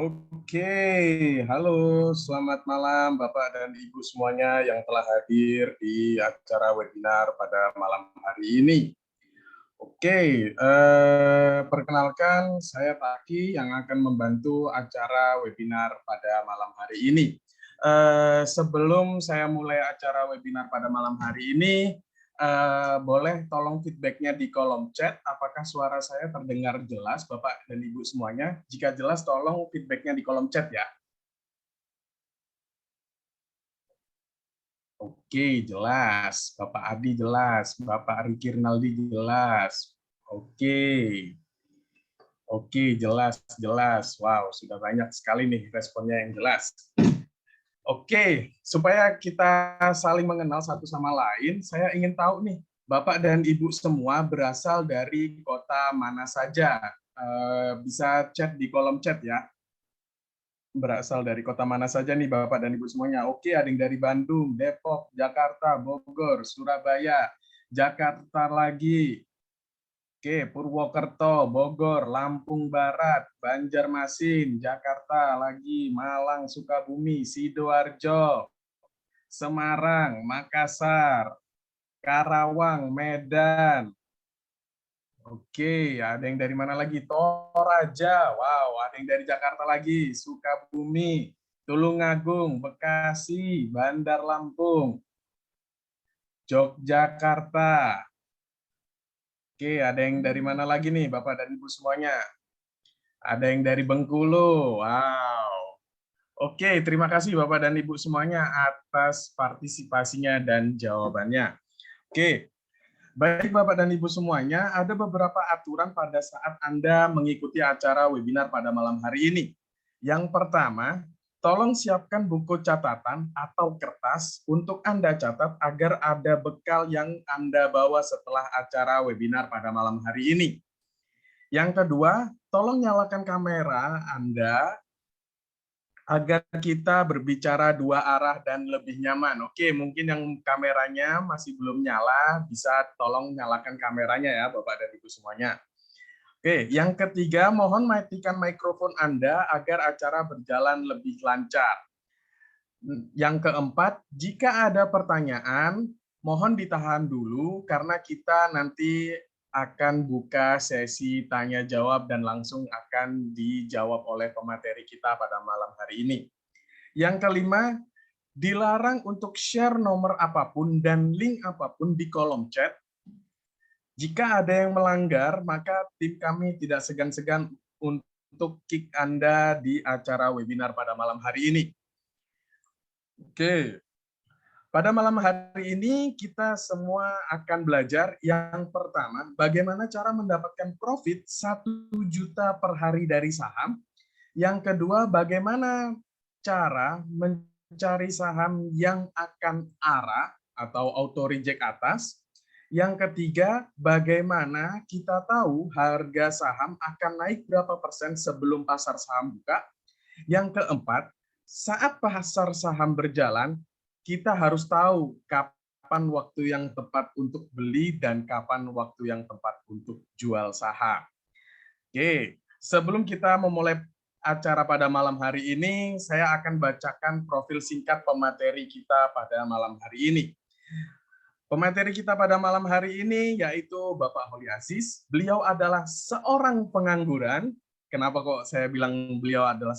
Oke, halo, selamat malam Bapak dan Ibu semuanya yang telah hadir di acara webinar pada malam hari ini. Oke, perkenalkan saya Taki yang akan membantu acara webinar pada malam hari ini. Sebelum saya mulai acara webinar pada malam hari ini, boleh tolong feedback-nya di kolom chat. Apakah suara saya terdengar jelas, Bapak dan Ibu semuanya? Jika jelas, tolong feedback-nya di kolom chat ya. Oke, jelas. Bapak Adi jelas. Bapak Riki Rinaldi jelas. Oke. Oke, jelas, jelas. Wow, sudah banyak sekali nih responnya yang jelas. Oke, supaya kita saling mengenal satu sama lain, saya ingin tahu nih, Bapak dan Ibu semua berasal dari kota mana saja? Bisa chat di kolom chat ya. Berasal dari kota mana saja nih Bapak dan Ibu semuanya? Oke, ada yang dari Bandung, Depok, Jakarta, Bogor, Surabaya, Jakarta lagi. Oke, Purwokerto, Bogor, Lampung Barat, Banjarmasin, Jakarta lagi, Malang, Sukabumi, Sidoarjo, Semarang, Makassar, Karawang, Medan. Oke, ada yang dari mana lagi? Toraja. Wow, ada yang dari Jakarta lagi. Sukabumi, Tulungagung, Bekasi, Bandar Lampung, Yogyakarta. Oke, ada yang dari mana lagi nih, Bapak dan Ibu semuanya? Ada yang dari Bengkulu. Wow. Oke, terima kasih Bapak dan Ibu semuanya atas partisipasinya dan jawabannya. Oke, baik Bapak dan Ibu semuanya, ada beberapa aturan pada saat Anda mengikuti acara webinar pada malam hari ini. Yang pertama, tolong siapkan buku catatan atau kertas untuk Anda catat agar ada bekal yang Anda bawa setelah acara webinar pada malam hari ini. Yang kedua, tolong nyalakan kamera Anda agar kita berbicara dua arah dan lebih nyaman. Oke, mungkin yang kameranya masih belum nyala, bisa tolong nyalakan kameranya ya, Bapak dan Ibu semuanya. Oke, yang ketiga, mohon matikan mikrofon Anda agar acara berjalan lebih lancar. Yang keempat, jika ada pertanyaan, mohon ditahan dulu karena kita nanti akan buka sesi tanya jawab dan langsung akan dijawab oleh pemateri kita pada malam hari ini. Yang kelima, dilarang untuk share nomor apapun dan link apapun di kolom chat. Jika ada yang melanggar, maka tim kami tidak segan-segan untuk kick Anda di acara webinar pada malam hari ini. Oke, pada malam hari ini kita semua akan belajar yang pertama, bagaimana cara mendapatkan profit 1 juta per hari dari saham. Yang kedua, bagaimana cara mencari saham yang akan arah atau auto reject atas. Yang ketiga, bagaimana kita tahu harga saham akan naik berapa persen sebelum pasar saham buka. Yang keempat, saat pasar saham berjalan, kita harus tahu kapan waktu yang tepat untuk beli dan kapan waktu yang tepat untuk jual saham. Oke, sebelum kita memulai acara pada malam hari ini, saya akan bacakan profil singkat pemateri kita pada malam hari ini. Pemateri kita pada malam hari ini yaitu Bapak Holi Aziz. Beliau adalah seorang pengangguran. Kenapa kok saya bilang beliau adalah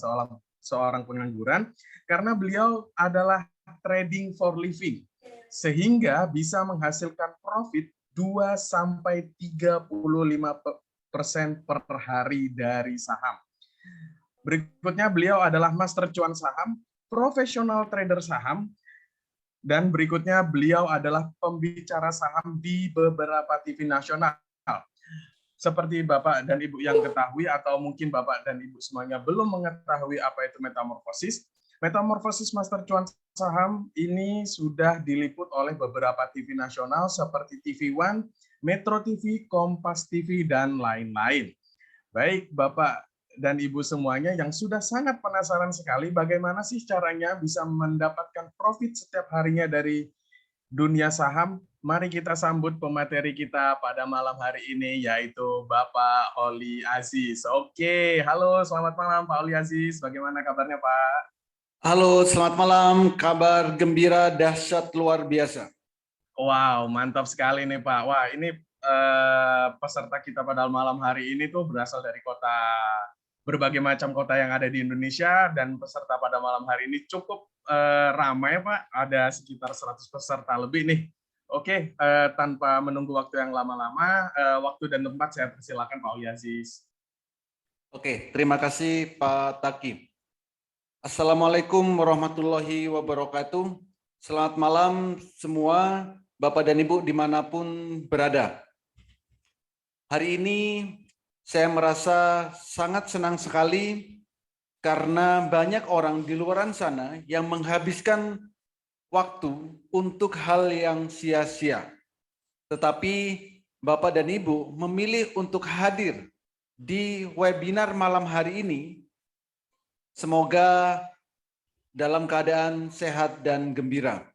seorang pengangguran? Karena beliau adalah trading for living, sehingga bisa menghasilkan profit 2-35% per hari dari saham. Berikutnya beliau adalah master cuan saham, profesional trader saham, dan berikutnya beliau adalah pembicara saham di beberapa TV nasional. Seperti Bapak dan Ibu yang ketahui atau mungkin Bapak dan Ibu semuanya belum mengetahui apa itu metamorfosis. Metamorfosis Master Cuan Saham ini sudah diliput oleh beberapa TV nasional seperti TV One, Metro TV, Kompas TV, dan lain-lain. Baik Bapak dan Ibu semuanya yang sudah sangat penasaran sekali bagaimana sih caranya bisa mendapatkan profit setiap harinya dari dunia saham, Mari kita sambut pemateri kita pada malam hari ini, yaitu Bapak Holi Aziz. Oke, halo, selamat malam Pak Holi Aziz. Bagaimana kabarnya Pak? Halo, selamat malam. Kabar gembira, dahsyat, luar biasa. Wow, mantap sekali nih Pak. Wah, ini peserta kita pada malam hari ini tuh berasal dari berbagai macam kota yang ada di Indonesia, dan peserta pada malam hari ini cukup ramai Pak. Ada sekitar 100 peserta lebih nih. Oke, tanpa menunggu waktu yang lama-lama, waktu dan tempat saya persilakan Pak Holi Aziz. Oke, terima kasih Pak Taki. Assalamualaikum warahmatullahi wabarakatuh. Selamat malam semua, Bapak dan Ibu dimanapun berada. Hari ini saya merasa sangat senang sekali karena banyak orang di luar sana yang menghabiskan waktu untuk hal yang sia-sia. Tetapi Bapak dan Ibu memilih untuk hadir di webinar malam hari ini. Semoga dalam keadaan sehat dan gembira.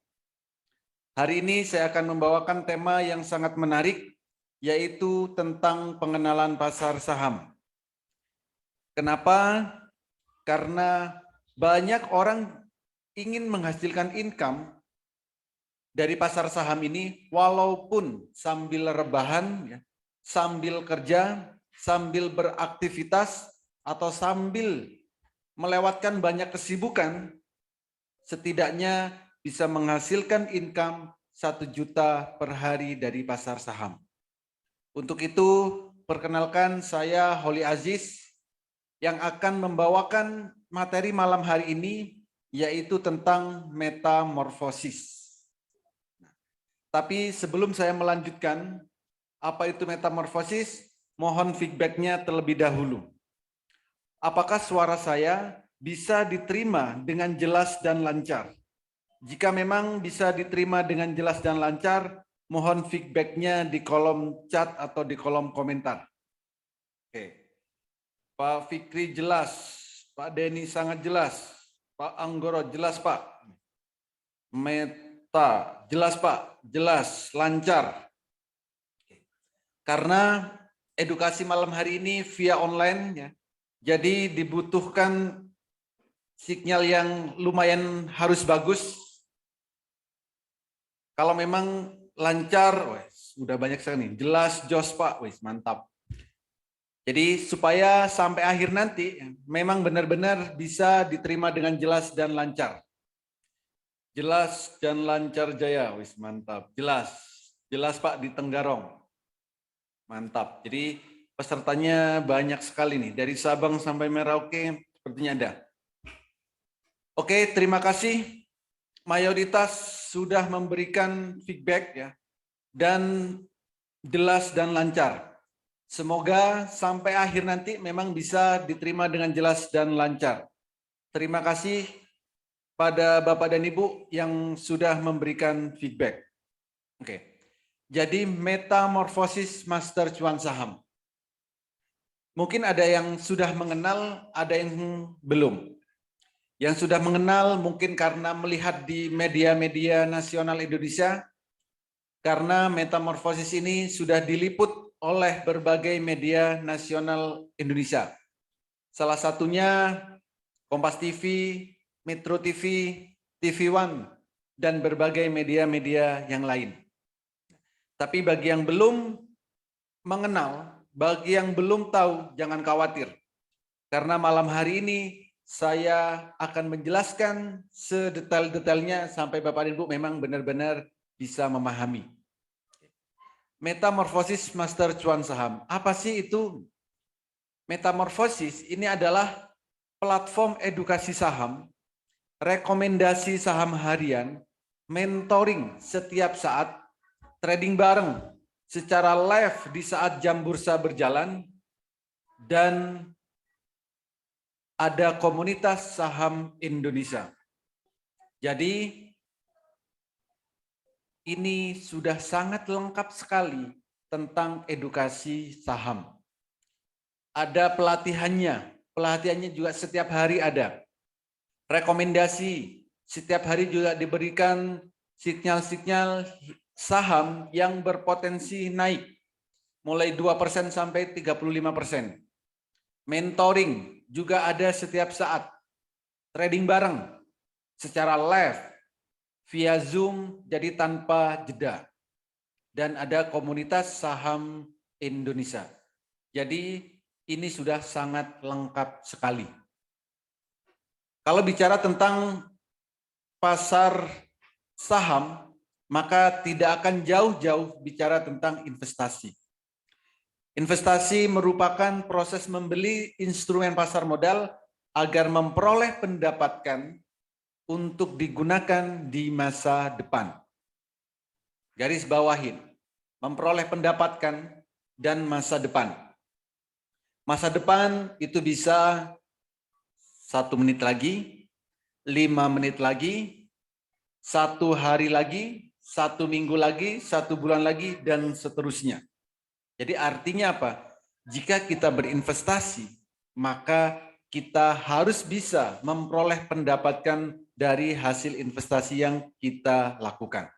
Hari ini saya akan membawakan tema yang sangat menarik, yaitu tentang pengenalan pasar saham. Kenapa? Karena banyak orang ingin menghasilkan income dari pasar saham ini, walaupun sambil rebahan, ya, sambil kerja, sambil beraktivitas, atau sambil melewatkan banyak kesibukan, setidaknya bisa menghasilkan income 1 juta per hari dari pasar saham. Untuk itu, perkenalkan saya Holi Aziz yang akan membawakan materi malam hari ini, yaitu tentang metamorfosis. Tapi sebelum saya melanjutkan, apa itu metamorfosis? Mohon feedback-nya terlebih dahulu. Apakah suara saya bisa diterima dengan jelas dan lancar? Jika memang bisa diterima dengan jelas dan lancar, mohon feedback-nya di kolom chat atau di kolom komentar. Oke. Pak Fikri jelas, Pak Denny sangat jelas, Pak Anggoro jelas Pak. Meta jelas Pak, jelas, lancar. Karena edukasi malam hari ini via online, ya, jadi dibutuhkan sinyal yang lumayan harus bagus. Kalau memang lancar, wes, udah banyak sekali nih. Jelas, jos Pak, wes, mantap. Jadi supaya sampai akhir nanti memang benar-benar bisa diterima dengan jelas dan lancar. Jelas dan lancar jaya, wes, mantap. Jelas, jelas Pak di Tenggarong, mantap. Jadi pesertanya banyak sekali nih, dari Sabang sampai Merauke, sepertinya ada. Oke, terima kasih. Mayoritas sudah memberikan feedback, ya, dan jelas dan lancar. Semoga sampai akhir nanti memang bisa diterima dengan jelas dan lancar. Terima kasih pada Bapak dan Ibu yang sudah memberikan feedback. Oke. Jadi metamorfosis master cuan saham. Mungkin ada yang sudah mengenal, ada yang belum. Yang sudah mengenal mungkin karena melihat di media-media nasional Indonesia, karena metamorfosis ini sudah diliput oleh berbagai media nasional Indonesia. Salah satunya Kompas TV, Metro TV, TV One, dan berbagai media-media yang lain. Tapi bagi yang belum mengenal, bagi yang belum tahu, jangan khawatir. Karena malam hari ini saya akan menjelaskan sedetail-detailnya sampai Bapak dan Ibu memang benar-benar bisa memahami. Metamorfosis master cuan saham. Apa sih itu? Metamorfosis ini adalah platform edukasi saham, rekomendasi saham harian, mentoring setiap saat, trading bareng secara live di saat jam bursa berjalan, dan ada komunitas saham Indonesia. Jadi ini sudah sangat lengkap sekali tentang edukasi saham. Ada pelatihannya, pelatihannya juga setiap hari ada. Rekomendasi, setiap hari juga diberikan sinyal-sinyal saham yang berpotensi naik mulai 2% sampai 35%. Mentoring juga ada setiap saat. Trading bareng secara live via Zoom, jadi tanpa jeda. Dan ada komunitas saham Indonesia. Jadi ini sudah sangat lengkap sekali. Kalau bicara tentang pasar saham, maka tidak akan jauh-jauh bicara tentang investasi. Investasi merupakan proses membeli instrumen pasar modal agar memperoleh pendapatan untuk digunakan di masa depan. Garis bawahin, memperoleh pendapatan dan masa depan. Masa depan itu bisa 1 menit lagi, 5 menit lagi, 1 hari lagi, 1 minggu lagi, 1 bulan lagi, dan seterusnya. Jadi artinya apa? Jika kita berinvestasi, maka kita harus bisa memperoleh pendapatan dari hasil investasi yang kita lakukan.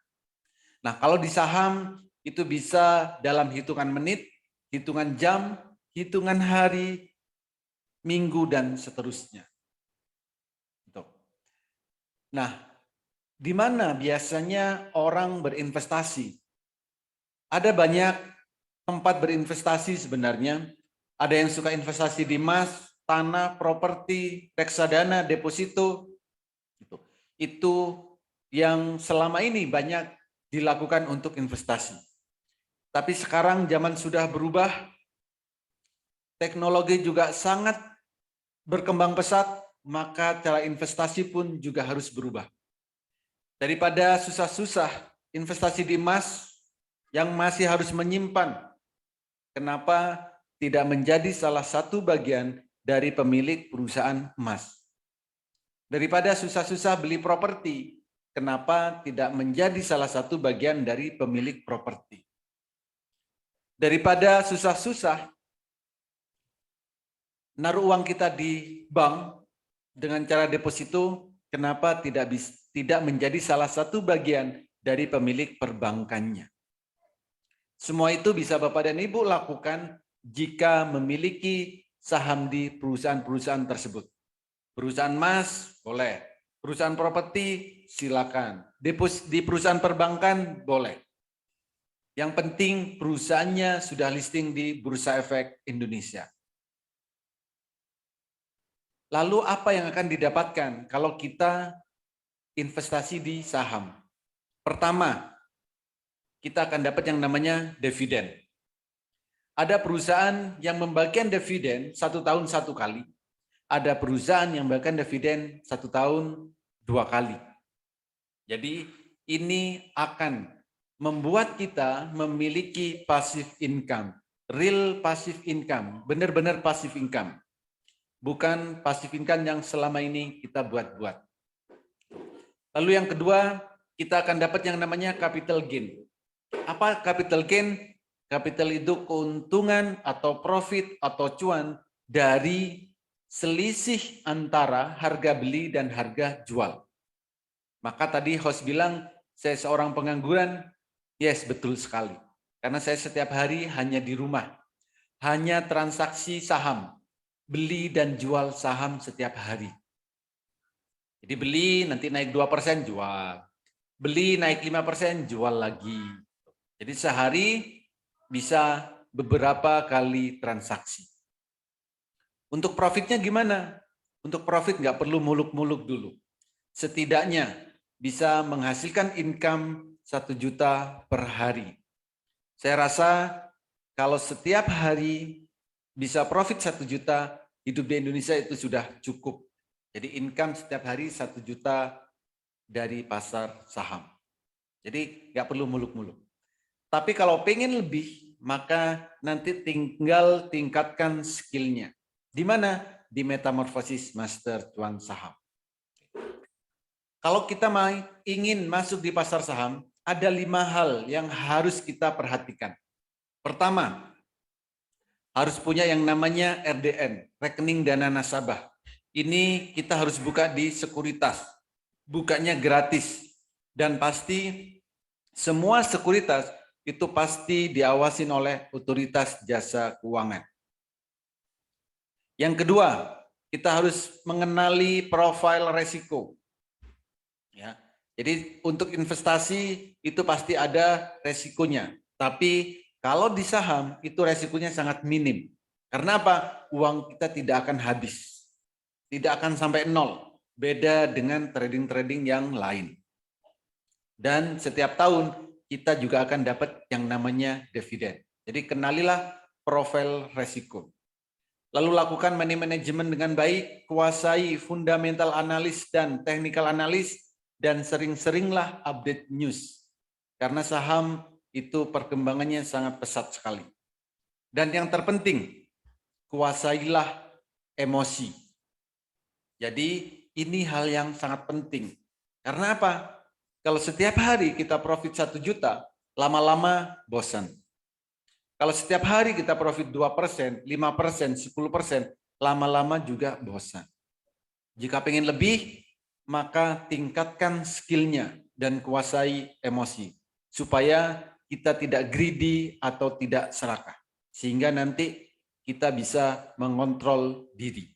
Nah, kalau di saham itu bisa dalam hitungan menit, hitungan jam, hitungan hari, minggu, dan seterusnya. Nah, di mana biasanya orang berinvestasi? Ada banyak tempat berinvestasi sebenarnya. Ada yang suka investasi di emas, tanah, properti, reksadana, deposito. Itu yang selama ini banyak dilakukan untuk investasi. Tapi sekarang zaman sudah berubah, teknologi juga sangat berkembang pesat, maka cara investasi pun juga harus berubah. Daripada susah-susah investasi di emas yang masih harus menyimpan, kenapa tidak menjadi salah satu bagian dari pemilik perusahaan emas? Daripada susah-susah beli properti, kenapa tidak menjadi salah satu bagian dari pemilik properti? Daripada susah-susah naruh uang kita di bank dengan cara deposito, kenapa tidak menjadi salah satu bagian dari pemilik perbankannya? Semua itu bisa Bapak dan Ibu lakukan jika memiliki saham di perusahaan-perusahaan tersebut. Perusahaan emas boleh, perusahaan properti silakan, di perusahaan perbankan boleh. Yang penting perusahaannya sudah listing di Bursa Efek Indonesia. Lalu apa yang akan didapatkan kalau kita investasi di saham? Pertama, kita akan dapat yang namanya dividen. Ada perusahaan yang membagikan dividen 1 tahun 1 kali. Ada perusahaan yang membagikan dividen 1 tahun 2 kali. Jadi ini akan membuat kita memiliki passive income, real passive income, benar-benar passive income. Bukan passive income yang selama ini kita buat-buat. Lalu yang kedua, kita akan dapat yang namanya capital gain. Apa capital gain? Capital itu keuntungan atau profit atau cuan dari selisih antara harga beli dan harga jual. Maka tadi host bilang, saya seorang pengangguran. Yes, betul sekali. Karena saya setiap hari hanya di rumah. Hanya transaksi saham. Beli dan jual saham setiap hari. Jadi beli nanti naik 2% jual. Beli naik 5% jual lagi. Jadi sehari bisa beberapa kali transaksi. Untuk profitnya gimana? Untuk profit nggak perlu muluk-muluk dulu. Setidaknya bisa menghasilkan income 1 juta per hari. Saya rasa kalau setiap hari bisa profit 1 juta, hidup di Indonesia itu sudah cukup. Jadi income setiap hari 1 juta dari pasar saham. Jadi nggak perlu muluk-muluk. Tapi kalau pengen lebih, maka nanti tinggal tingkatkan skillnya. Di mana? Di Metamorfosis Master Cuan Saham. Kalau kita ingin masuk di pasar saham, ada 5 hal yang harus kita perhatikan. Pertama, harus punya yang namanya RDN, rekening dana nasabah. Ini kita harus buka di sekuritas. Bukanya gratis. Dan pasti Semua sekuritas itu pasti diawasin oleh otoritas jasa keuangan. Yang kedua, kita harus mengenali profil resiko. Ya. Jadi untuk investasi itu pasti ada resikonya. Tapi kalau di saham itu resikonya sangat minim. Karena apa? Uang kita tidak akan habis. Tidak akan sampai nol. Beda dengan trading-trading yang lain. Dan setiap tahun kita juga akan dapat yang namanya dividen. Jadi kenalilah profil resiko. Lalu lakukan money management dengan baik, kuasai fundamental analis dan technical analis, dan sering-seringlah update news. Karena saham itu perkembangannya sangat pesat sekali. Dan yang terpenting, kuasailah emosi. Jadi ini hal yang sangat penting. Karena apa? Kalau setiap hari kita profit 1 juta, lama-lama bosan. Kalau setiap hari kita profit 2%, 5%, 10%, lama-lama juga bosan. Jika pengen lebih, maka tingkatkan skillnya dan kuasai emosi. Supaya kita tidak greedy atau tidak serakah. Sehingga nanti kita bisa mengontrol diri.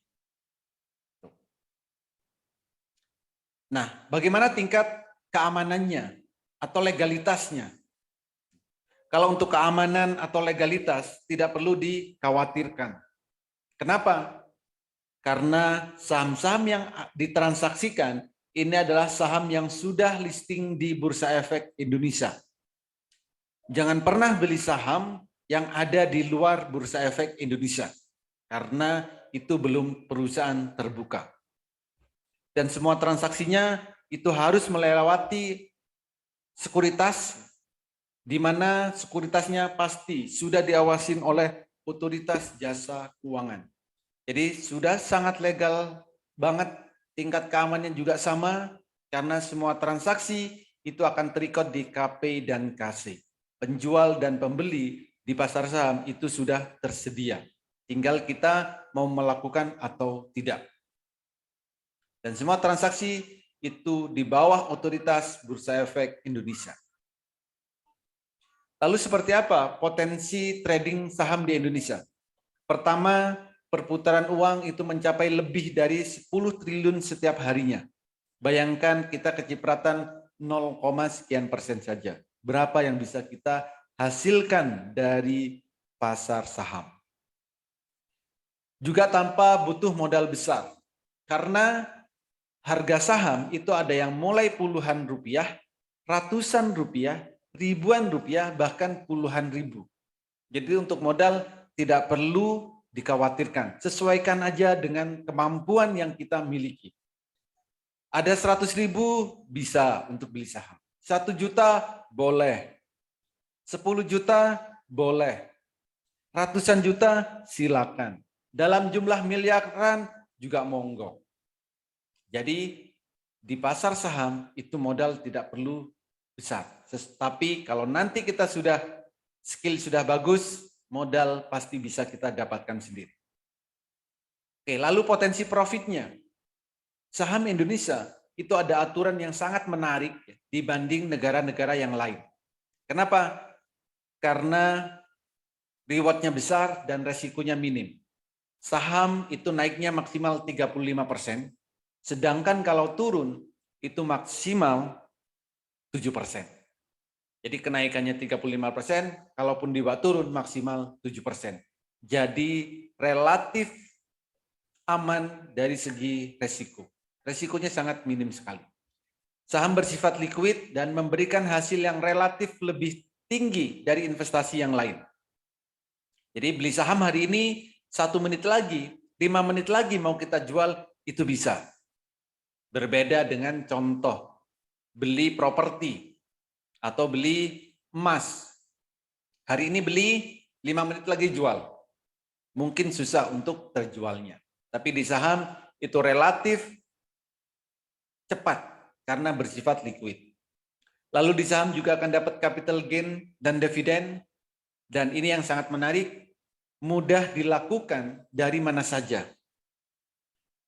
Nah, bagaimana tingkat keamanannya atau legalitasnya? Kalau untuk keamanan atau legalitas tidak perlu dikhawatirkan. Kenapa? Karena saham-saham yang ditransaksikan ini adalah saham yang sudah listing di Bursa Efek Indonesia. Jangan pernah beli saham yang ada di luar Bursa Efek Indonesia karena itu belum perusahaan terbuka. Dan semua transaksinya itu harus melewati sekuritas, di mana sekuritasnya pasti sudah diawasin oleh otoritas jasa keuangan. Jadi sudah sangat legal banget, tingkat keamanannya juga sama, karena semua transaksi itu akan terikot di KP dan KC. Penjual dan pembeli di pasar saham itu sudah tersedia. Tinggal kita mau melakukan atau tidak. Dan semua transaksi itu di bawah otoritas Bursa Efek Indonesia. Lalu seperti apa potensi trading saham di Indonesia? Pertama, perputaran uang itu mencapai lebih dari 10 triliun setiap harinya. Bayangkan kita kecipratan 0, sekian persen saja. Berapa yang bisa kita hasilkan dari pasar saham? Juga tanpa butuh modal besar. Karena harga saham itu ada yang mulai puluhan rupiah, ratusan rupiah, ribuan rupiah, bahkan puluhan ribu. Jadi untuk modal tidak perlu dikhawatirkan. Sesuaikan aja dengan kemampuan yang kita miliki. Ada 100 ribu bisa untuk beli saham. 1 juta boleh. 10 juta boleh. Ratusan juta silakan. Dalam jumlah miliaran juga monggo. Jadi di pasar saham itu modal tidak perlu besar. Tapi kalau nanti kita sudah skill sudah bagus, modal pasti bisa kita dapatkan sendiri. Oke, lalu potensi profitnya. Saham Indonesia itu ada aturan yang sangat menarik dibanding negara-negara yang lain. Kenapa? Karena rewardnya besar dan resikonya minim. Saham itu naiknya maksimal 35%. Sedangkan kalau turun itu maksimal 7%. Jadi kenaikannya 35%, kalaupun dibuat turun maksimal 7%. Jadi relatif aman dari segi resiko. Resikonya sangat minim sekali. Saham bersifat liquid dan memberikan hasil yang relatif lebih tinggi dari investasi yang lain. Jadi beli saham hari ini 1 menit lagi, 5 menit lagi mau kita jual itu bisa. Berbeda dengan contoh beli properti atau beli emas. Hari ini beli, 5 menit lagi jual. Mungkin susah untuk terjualnya. Tapi di saham itu relatif cepat karena bersifat liquid. Lalu di saham juga akan dapat capital gain dan dividen. Dan ini yang sangat menarik, mudah dilakukan dari mana saja.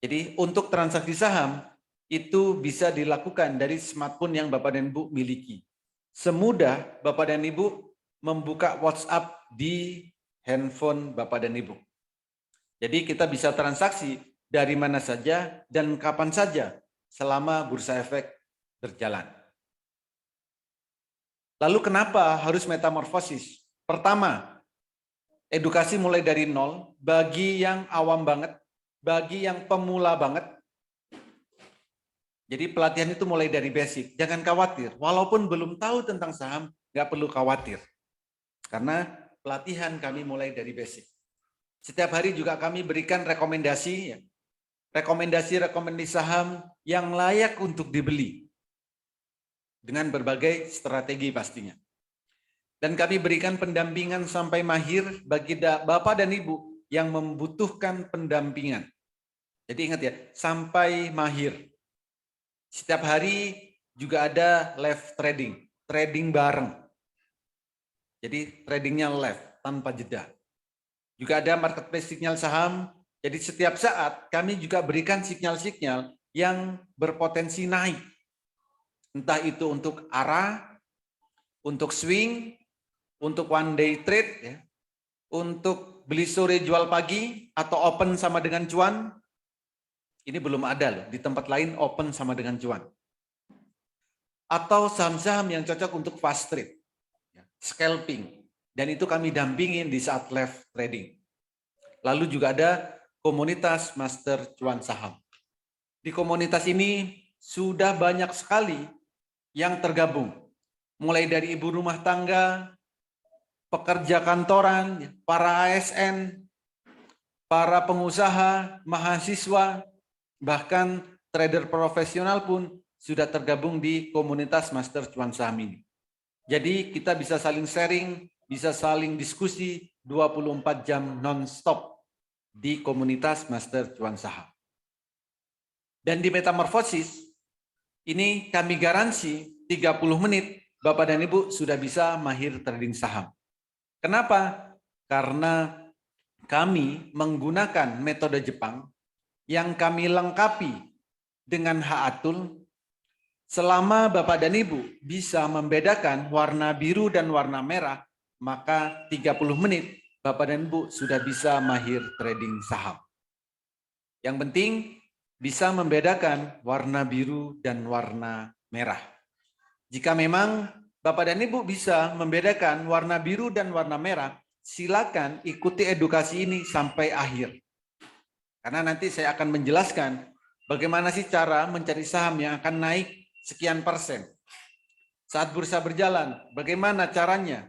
Jadi untuk transaksi saham, itu bisa dilakukan dari smartphone yang Bapak dan Ibu miliki. semudah Bapak dan Ibu membuka WhatsApp di handphone Bapak dan Ibu. Jadi kita bisa transaksi dari mana saja dan kapan saja selama bursa efek berjalan. Lalu kenapa harus metamorfosis? Pertama, edukasi mulai dari nol bagi yang awam banget, bagi yang pemula banget. Jadi pelatihan itu mulai dari basic. Jangan khawatir, walaupun belum tahu tentang saham, nggak perlu khawatir. Karena pelatihan kami mulai dari basic. Setiap hari juga kami berikan rekomendasi, rekomendasi saham yang layak untuk dibeli. Dengan berbagai strategi pastinya. Dan kami berikan pendampingan sampai mahir bagi Bapak dan Ibu yang membutuhkan pendampingan. Jadi ingat ya, sampai mahir. Setiap hari juga ada live trading, trading bareng. Jadi tradingnya live, tanpa jeda. Juga ada marketplace sinyal saham, jadi setiap saat kami juga berikan sinyal-sinyal yang berpotensi naik. Entah itu untuk arah, untuk swing, untuk one day trade, ya, untuk beli sore jual pagi, atau open sama dengan cuan. Ini belum ada loh, di tempat lain open sama dengan cuan. Atau saham-saham yang cocok untuk fast trade, scalping. Dan itu kami dampingin di saat live trading. Lalu juga ada komunitas master cuan saham. Di komunitas ini sudah banyak sekali yang tergabung. Mulai dari ibu rumah tangga, pekerja kantoran, para ASN, para pengusaha, mahasiswa, bahkan trader profesional pun sudah tergabung di komunitas Master Cuan Saham ini. Jadi kita bisa saling sharing, bisa saling diskusi 24 jam non-stop di komunitas Master Cuan Saham. Dan di metamorfosis, ini kami garansi 30 menit Bapak dan Ibu sudah bisa mahir trading saham. Kenapa? Karena kami menggunakan metode Jepang yang kami lengkapi dengan Haatul. Selama Bapak dan Ibu bisa membedakan warna biru dan warna merah, maka 30 menit Bapak dan Ibu sudah bisa mahir trading saham. Yang penting bisa membedakan warna biru dan warna merah. Jika memang Bapak dan Ibu bisa membedakan warna biru dan warna merah, silakan ikuti edukasi ini sampai akhir. Karena nanti saya akan menjelaskan bagaimana sih cara mencari saham yang akan naik sekian persen. Saat bursa berjalan, bagaimana caranya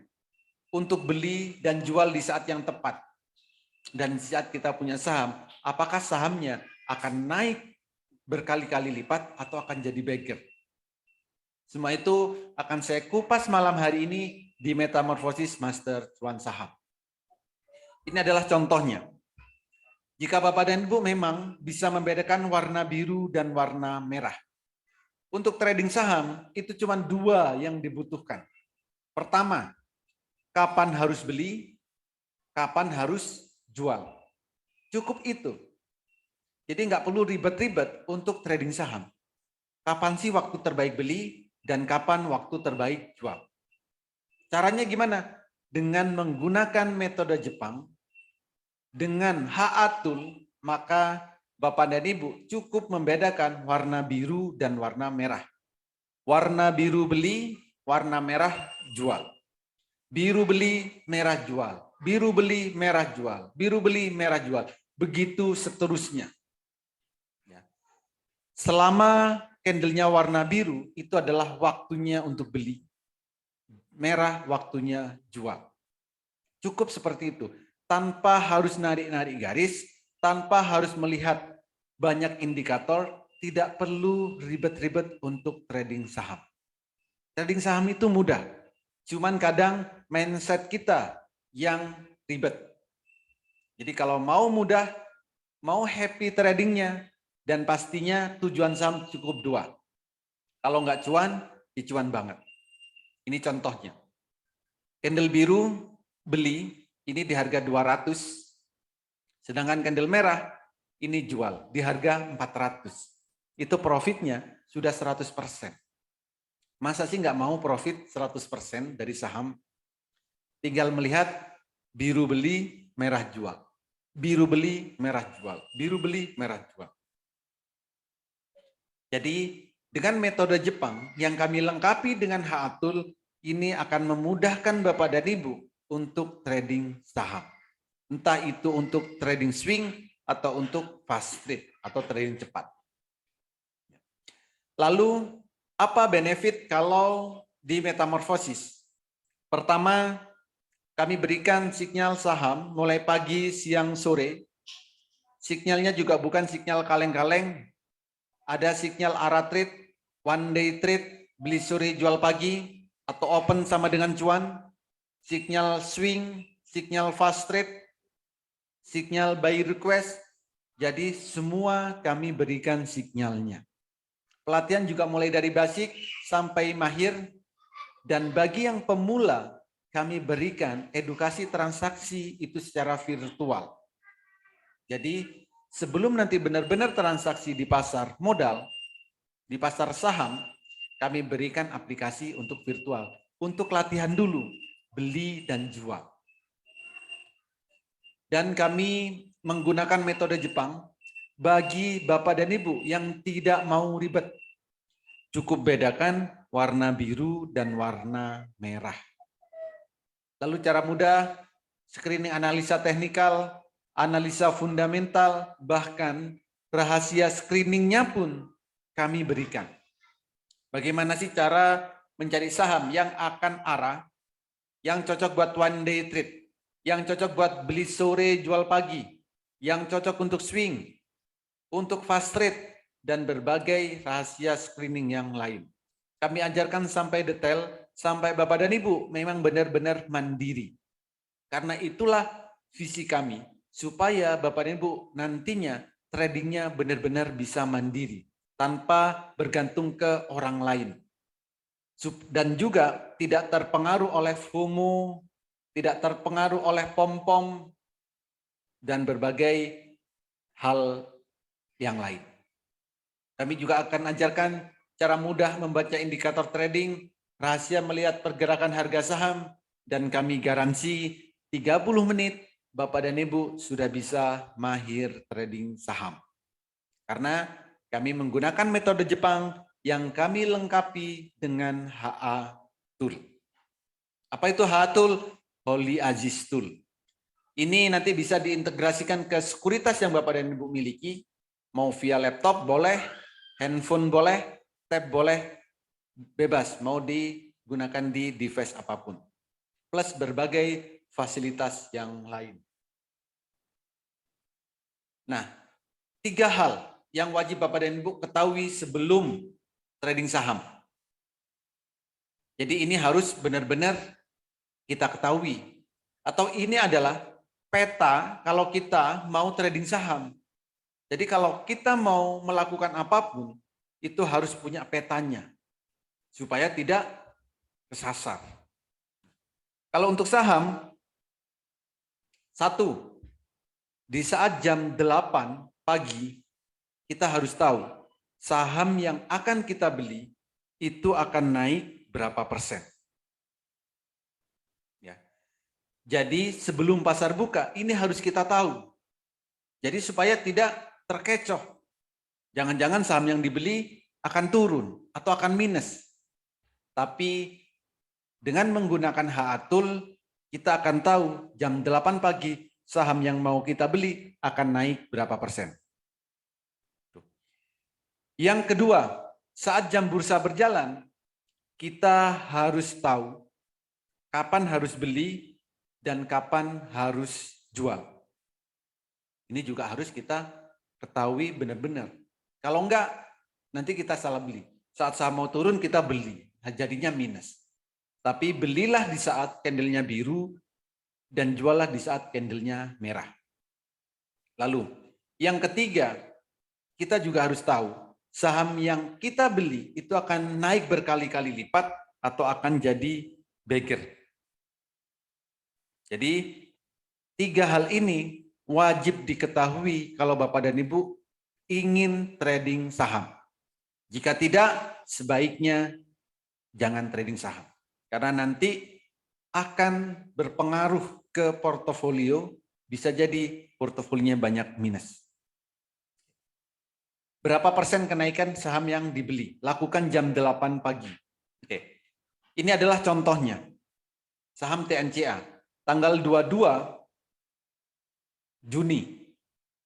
untuk beli dan jual di saat yang tepat. Dan saat kita punya saham, apakah sahamnya akan naik berkali-kali lipat atau akan jadi beggar. Semua itu akan saya kupas malam hari ini di Metamorfosis Master Cuan Saham. Ini adalah contohnya. Jika Bapak dan Ibu memang bisa membedakan warna biru dan warna merah. Untuk trading saham, itu cuma dua yang dibutuhkan. Pertama, kapan harus beli, kapan harus jual. Cukup itu. Jadi nggak perlu ribet-ribet untuk trading saham. Kapan sih waktu terbaik beli dan kapan waktu terbaik jual. Caranya gimana? Dengan menggunakan metode Jepang, dengan Haatul, maka Bapak dan Ibu cukup membedakan warna biru dan warna merah. Warna biru beli, warna merah jual. Biru beli, merah jual. Biru beli, merah jual. Biru beli, merah jual. Begitu seterusnya. Selama candlenya warna biru, itu adalah waktunya untuk beli. Merah waktunya jual. Cukup seperti itu. Tanpa harus narik-narik garis, tanpa harus melihat banyak indikator, tidak perlu ribet-ribet untuk trading saham. Trading saham itu mudah. Cuman kadang mindset kita yang ribet. Jadi kalau mau mudah, mau happy tradingnya, dan pastinya tujuan saham cukup dua. Kalau nggak cuan, dicuan banget. Ini contohnya. Candle biru beli, ini di harga 200. Sedangkan candle merah, ini jual di harga 400. Itu profitnya sudah 100%. Masa sih nggak mau profit 100% dari saham? Tinggal melihat biru beli, merah jual. Biru beli, merah jual. Biru beli, merah jual. Jadi dengan metode Jepang yang kami lengkapi dengan Haatul, ini akan memudahkan Bapak dan Ibu untuk trading saham. Entah itu untuk trading swing atau untuk fast trade atau trading cepat. Lalu apa benefit kalau di metamorfosis? Pertama, kami berikan sinyal saham mulai pagi, siang, sore. Sinyalnya juga bukan sinyal kaleng-kaleng. Ada sinyal arah trade, one day trade, beli sore jual pagi, atau open sama dengan cuan. Sinyal swing, sinyal fast trade, sinyal buy request. Jadi semua kami berikan sinyalnya. Pelatihan juga mulai dari basic sampai mahir. Dan bagi yang pemula, kami berikan edukasi transaksi itu secara virtual. Jadi sebelum nanti benar-benar transaksi di pasar modal, di pasar saham, kami berikan aplikasi untuk virtual. Untuk latihan dulu, beli dan jual. Dan kami menggunakan metode Jepang bagi Bapak dan Ibu yang tidak mau ribet. Cukup bedakan warna biru dan warna merah. Lalu cara mudah, screening analisa teknikal, analisa fundamental, bahkan rahasia screeningnya pun kami berikan. Bagaimana sih cara mencari saham yang akan arah, yang cocok buat one day trade, yang cocok buat beli sore jual pagi, yang cocok untuk swing, untuk fast trade, dan berbagai rahasia screening yang lain. Kami ajarkan sampai detail, sampai Bapak dan Ibu memang benar-benar mandiri. Karena itulah visi kami, supaya Bapak dan Ibu nantinya tradingnya benar-benar bisa mandiri, tanpa bergantung ke orang lain. Dan juga tidak terpengaruh oleh FOMO, tidak terpengaruh oleh pom-pom, dan berbagai hal yang lain. Kami juga akan ajarkan cara mudah membaca indikator trading, rahasia melihat pergerakan harga saham, dan kami garansi 30 menit Bapak dan Ibu sudah bisa mahir trading saham. Karena kami menggunakan metode Jepang yang kami lengkapi dengan HA Tool. Apa itu HA Tool? Holy Aziz Tool. Ini nanti bisa diintegrasikan ke sekuritas yang Bapak dan Ibu miliki, mau via laptop boleh, handphone boleh, tab boleh, bebas, mau digunakan di device apapun. Plus berbagai fasilitas yang lain. Nah, 3 hal yang wajib Bapak dan Ibu ketahui sebelum trading saham. Jadi ini harus benar-benar kita ketahui. Atau ini adalah peta kalau kita mau trading saham. Jadi kalau kita mau melakukan apapun, itu harus punya petanya. Supaya tidak kesasar. Kalau untuk saham, 1, di saat jam 8 pagi, kita harus tahu saham yang akan kita beli itu akan naik berapa persen. Ya. Jadi sebelum pasar buka, ini harus kita tahu. Jadi supaya tidak terkecoh. Jangan-jangan saham yang dibeli akan turun atau akan minus. Tapi dengan menggunakan HA Tool, kita akan tahu jam 8 pagi saham yang mau kita beli akan naik berapa persen. Yang kedua, saat jam bursa berjalan, kita harus tahu kapan harus beli dan kapan harus jual. Ini juga harus kita ketahui benar-benar. Kalau enggak, nanti kita salah beli. Saat saham mau turun, kita beli. Jadinya minus. Tapi belilah di saat candlenya biru dan juallah di saat candlenya merah. Lalu, yang ketiga, kita juga harus tahu saham yang kita beli itu akan naik berkali-kali lipat atau akan jadi bagger. Jadi, 3 hal ini wajib diketahui kalau Bapak dan Ibu ingin trading saham. Jika tidak, sebaiknya jangan trading saham. Karena nanti akan berpengaruh ke portofolio, bisa jadi portofolionya banyak minus. Berapa persen kenaikan saham yang dibeli? Lakukan jam 8 pagi. Oke. Ini adalah contohnya. Saham TNCA, tanggal 22 Juni,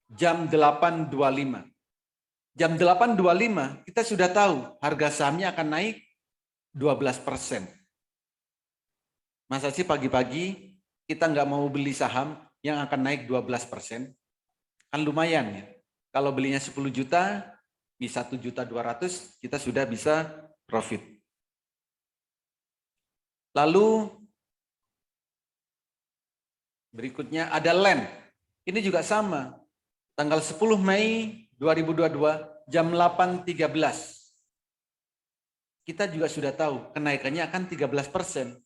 jam 8.25. Jam 8.25 kita sudah tahu harga sahamnya akan naik 12%. Masa sih pagi-pagi kita nggak mau beli saham yang akan naik 12%? Kan lumayan ya. Kalau belinya 10 juta, di 1.200.000 kita sudah bisa profit. Lalu berikutnya ada LAN. Ini juga sama. Tanggal 10 Mei 2022 jam 8.13. Kita juga sudah tahu kenaikannya akan 13%.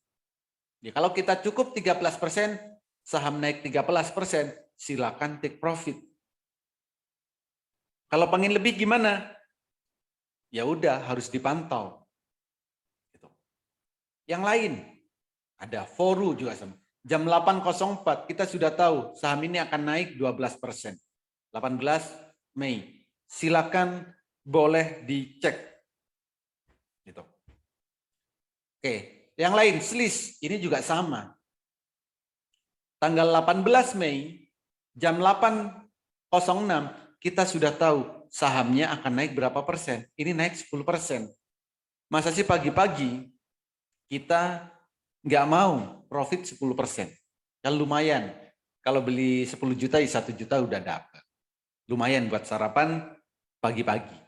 Ya, kalau kita cukup 13%, saham naik 13%, silakan take profit. Kalau pengen lebih gimana? Ya udah, harus dipantau. Yang lain, ada Foru juga sama. Jam 8.04 kita sudah tahu saham ini akan naik 12%. 18 Mei. Silakan boleh dicek. Gitu. Oke, yang lain SLIS ini juga sama. Tanggal 18 Mei jam 8.06 kita sudah tahu sahamnya akan naik berapa persen. Ini naik 10%. Masa sih pagi-pagi kita nggak mau profit 10%. Kan lumayan. Kalau beli 10 juta, 1 juta udah dapat. Lumayan buat sarapan pagi-pagi.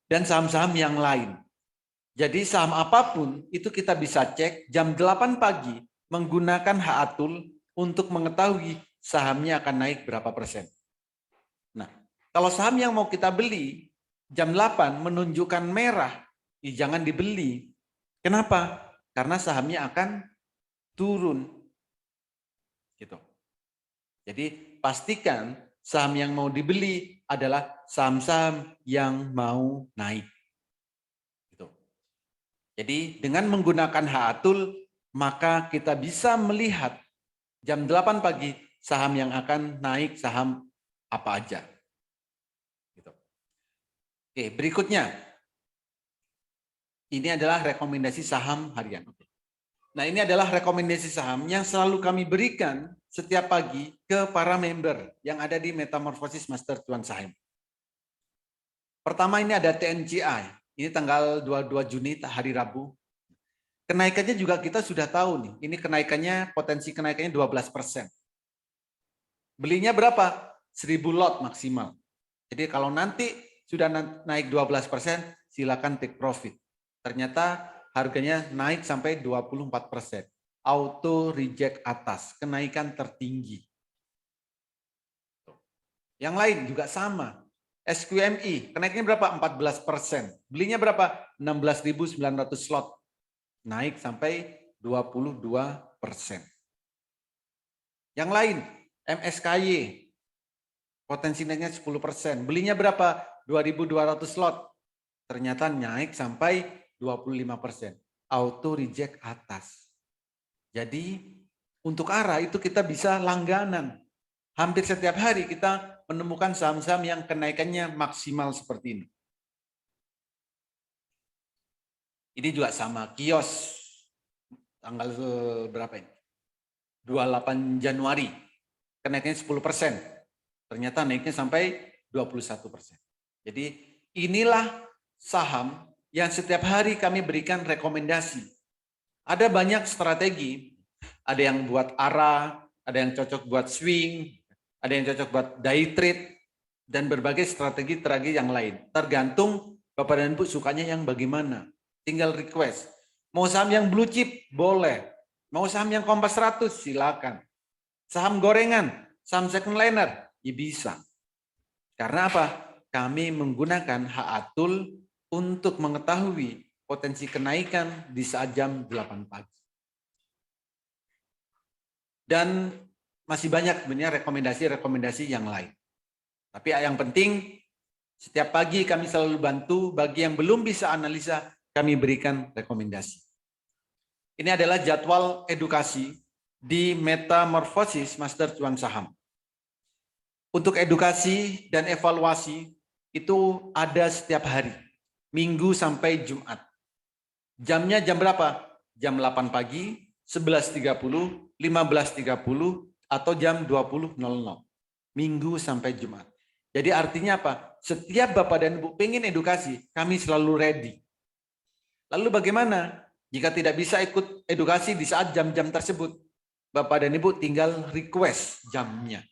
Dan saham-saham yang lain. Jadi saham apapun itu kita bisa cek jam 8 pagi menggunakan H-Atul untuk mengetahui sahamnya akan naik berapa persen. Nah, kalau saham yang mau kita beli jam 8 menunjukkan merah, ya jangan dibeli. Kenapa? Karena sahamnya akan turun. Gitu. Jadi pastikan saham yang mau dibeli adalah saham-saham yang mau naik. Gitu. Jadi dengan menggunakan H-Atul, maka kita bisa melihat jam 8 pagi saham yang akan naik saham apa aja. Gitu. Oke, berikutnya. Ini adalah rekomendasi saham harian. Nah, ini adalah rekomendasi saham yang selalu kami berikan setiap pagi ke para member yang ada di Metamorfosis Master Cuan Saham. Pertama ini ada TNCI. Ini tanggal 22 Juni, hari Rabu. Kenaikannya juga kita sudah tahu nih. Ini kenaikannya, potensi kenaikannya 12%. Belinya berapa? 1.000 lot maksimal. Jadi kalau nanti sudah naik 12%, silakan take profit. Ternyata harganya naik sampai 24%. Auto reject atas, kenaikan tertinggi. Yang lain juga sama. SQMI, kenaikannya berapa? 14%. Belinya berapa? 16.900 slot. Naik sampai 22%. Yang lain, MSKY, potensi naiknya 10%. Belinya berapa? 2.200 slot. Ternyata naik sampai 25%. Auto reject atas. Jadi untuk ARA itu kita bisa langganan. Hampir setiap hari kita menemukan saham-saham yang kenaikannya maksimal seperti ini. Ini juga sama, Kios. Tanggal berapa ini? 28 Januari. Kenaikannya 10%. Ternyata naiknya sampai 21%. Jadi inilah saham yang setiap hari kami berikan rekomendasi. Ada banyak strategi, ada yang buat ARA, ada yang cocok buat swing, ada yang cocok buat day trade, dan berbagai strategi yang lain. Tergantung Bapak dan Ibu sukanya yang bagaimana. Tinggal request. Mau saham yang blue chip? Boleh. Mau saham yang Kompas 100? Silakan. Saham gorengan, saham second liner? Ya bisa. Karena apa? Kami menggunakan H-Atul untuk mengetahui potensi kenaikan di saat jam 8 pagi. Dan masih banyak sebenarnya rekomendasi-rekomendasi yang lain. Tapi yang penting, setiap pagi kami selalu bantu bagi yang belum bisa analisa, kami berikan rekomendasi. Ini adalah jadwal edukasi di Metamorfosis Master Cuan Saham. Untuk edukasi dan evaluasi itu ada setiap hari, Minggu sampai Jumat. Jamnya jam berapa? Jam 8 pagi, 11.30, 15.30, atau jam 20.00. Minggu sampai Jumat. Jadi artinya apa? Setiap Bapak dan Ibu pengen edukasi, kami selalu ready. Lalu bagaimana? Jika tidak bisa ikut edukasi di saat jam-jam tersebut, Bapak dan Ibu tinggal request jamnya.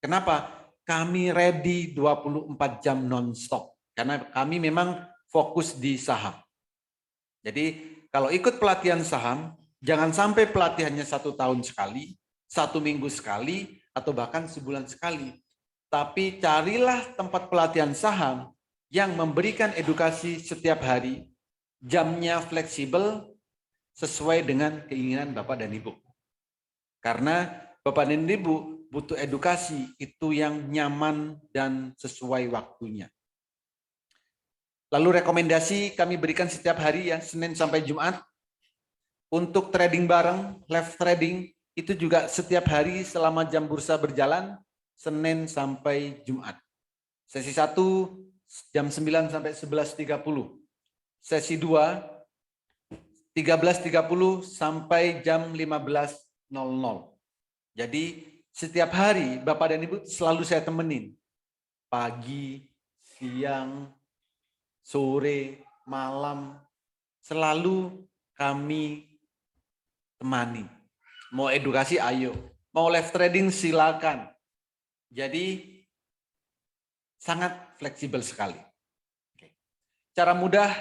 Kenapa? Kami ready 24 jam non-stop. Karena kami memang fokus di saham. Jadi kalau ikut pelatihan saham, jangan sampai pelatihannya 1 tahun sekali, 1 minggu sekali, atau bahkan sebulan sekali. Tapi carilah tempat pelatihan saham yang memberikan edukasi setiap hari, jamnya fleksibel, sesuai dengan keinginan Bapak dan Ibu. Karena Bapak dan Ibu butuh edukasi itu yang nyaman dan sesuai waktunya. Lalu rekomendasi kami berikan setiap hari ya, Senin sampai Jumat. Untuk trading bareng, live trading, itu juga setiap hari selama jam bursa berjalan, Senin sampai Jumat. Sesi 1 jam 9 sampai 11.30. Sesi 2 13.30 sampai jam 15.00. Jadi setiap hari Bapak dan Ibu selalu saya temenin. Pagi, siang, sore, malam, selalu kami temani. Mau edukasi ayo, mau live trading silakan. Jadi sangat fleksibel sekali. Cara mudah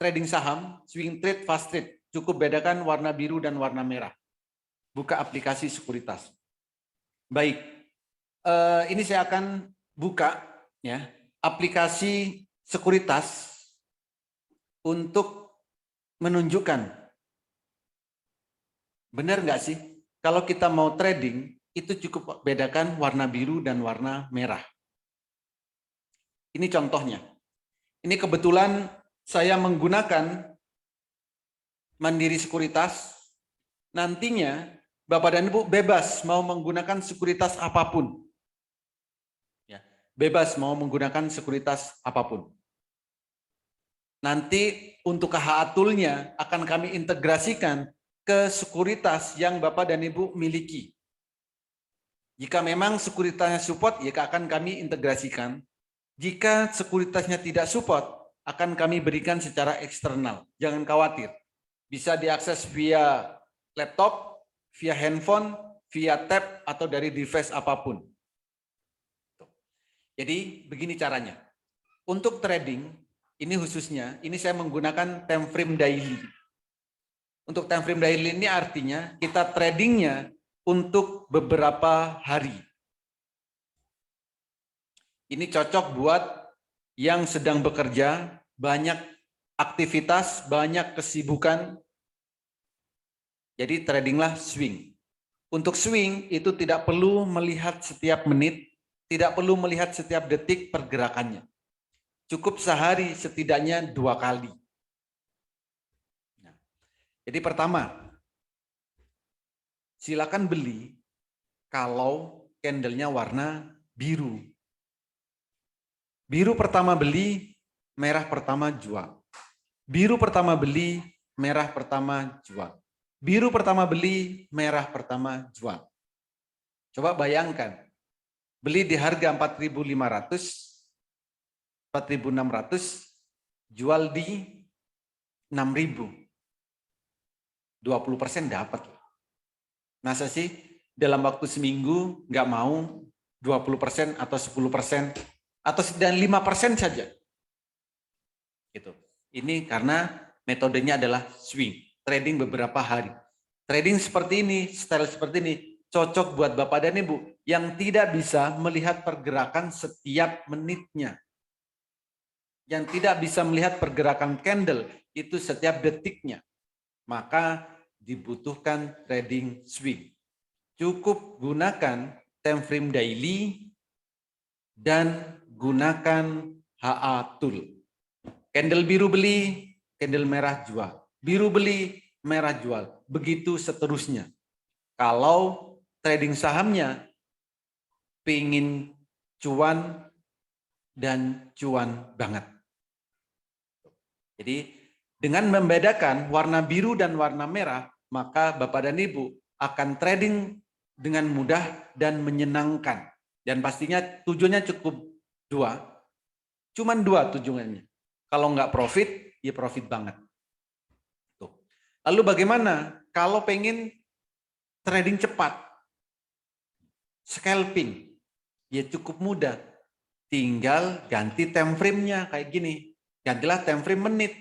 trading saham, swing trade, fast trade. Cukup bedakan warna biru dan warna merah. Buka aplikasi sekuritas. Baik, ini saya akan buka ya aplikasi sekuritas untuk menunjukkan benar nggak sih kalau kita mau trading itu cukup bedakan warna biru dan warna merah. Ini contohnya. Ini kebetulan saya menggunakan Mandiri Sekuritas. Nantinya Bapak dan Ibu bebas mau menggunakan sekuritas apapun. Ya, bebas mau menggunakan sekuritas apapun. Nanti untuk KHA tool-nya akan kami integrasikan ke sekuritas yang Bapak dan Ibu miliki. Jika memang sekuritasnya support, ya akan kami integrasikan. Jika sekuritasnya tidak support, akan kami berikan secara eksternal. Jangan khawatir. Bisa diakses via laptop, via handphone, via tab, atau dari device apapun. Jadi begini caranya. Untuk trading, ini khususnya, ini saya menggunakan time frame daily. Untuk time frame daily ini artinya kita tradingnya untuk beberapa hari. Ini cocok buat yang sedang bekerja, banyak aktivitas, banyak kesibukan. Jadi tradinglah swing. Untuk swing itu tidak perlu melihat setiap menit, tidak perlu melihat setiap detik pergerakannya. Cukup sehari setidaknya 2 kali. Jadi pertama, silakan beli kalau candlenya warna biru. Biru pertama beli, merah pertama jual. Biru pertama beli, merah pertama jual. Biru pertama beli, merah pertama jual. Coba bayangkan, beli di harga 4.500, 4.600, jual di 6.000. 20% dapat. Masa sih dalam waktu seminggu nggak mau 20% atau 10% atau dan 5% saja. Gitu. Ini karena metodenya adalah swing, trading beberapa hari. Trading seperti ini, style seperti ini cocok buat Bapak dan Ibu yang tidak bisa melihat pergerakan setiap menitnya. Yang tidak bisa melihat pergerakan candle itu setiap detiknya. Maka dibutuhkan trading swing. Cukup gunakan time frame daily dan gunakan HA tool. Candle biru beli, candle merah jual, biru beli, merah jual, begitu seterusnya. Kalau trading sahamnya pingin cuan dan cuan banget. Jadi dengan membedakan warna biru dan warna merah, maka Bapak dan Ibu akan trading dengan mudah dan menyenangkan. Dan pastinya tujuannya cukup dua. Cuman dua tujuannya. Kalau nggak profit, ya profit banget. Tuh. Lalu bagaimana kalau pengen trading cepat? Scalping. Ya cukup mudah. Tinggal ganti time frame-nya kayak gini. Gantilah time frame menit.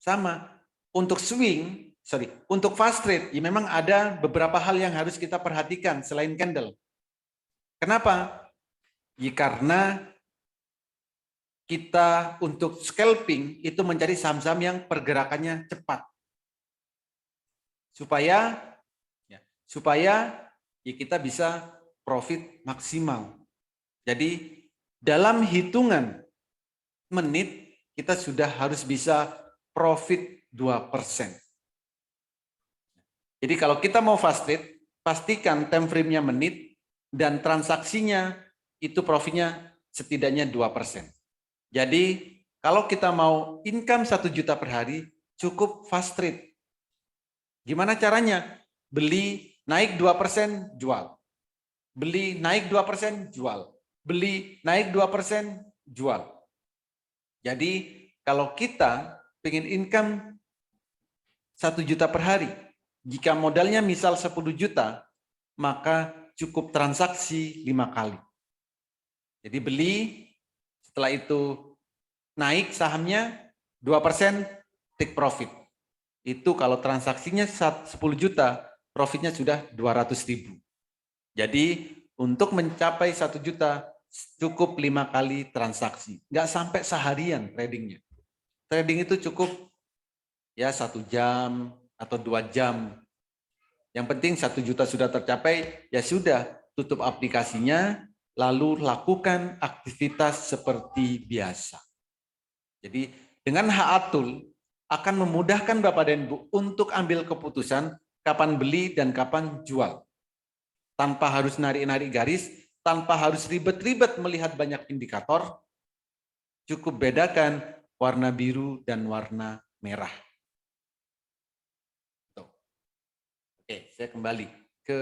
Sama. Untuk swing, untuk fast trade, ya memang ada beberapa hal yang harus kita perhatikan selain candle. Kenapa? Ya karena kita untuk scalping itu mencari saham-saham yang pergerakannya cepat. Supaya ya kita bisa profit maksimal. Jadi dalam hitungan menit kita sudah harus bisa profit 2%. Jadi kalau kita mau fast trade, pastikan time frame-nya menit dan transaksinya itu profitnya setidaknya 2%. Jadi kalau kita mau income 1 juta per hari, cukup fast trade. Gimana caranya? Beli naik 2%, jual. Beli naik 2%, jual. Beli naik 2%, jual. Jadi kalau kita pengen income 1 juta per hari, jika modalnya misal 10 juta, maka cukup transaksi 5 kali. Jadi beli, setelah itu naik sahamnya 2%, take profit. Itu kalau transaksinya 10 juta, profitnya sudah 200.000. Jadi untuk mencapai 1 juta, cukup 5 kali transaksi. Nggak sampai seharian tradingnya. Trading itu cukup ya 1 jam atau 2 jam. Yang penting 1 juta sudah tercapai, ya sudah, tutup aplikasinya, lalu lakukan aktivitas seperti biasa. Jadi dengan Haatul akan memudahkan Bapak dan Ibu untuk ambil keputusan kapan beli dan kapan jual. Tanpa harus narik-narik garis, tanpa harus ribet-ribet melihat banyak indikator, cukup bedakan warna biru dan warna merah. Oke, saya kembali ke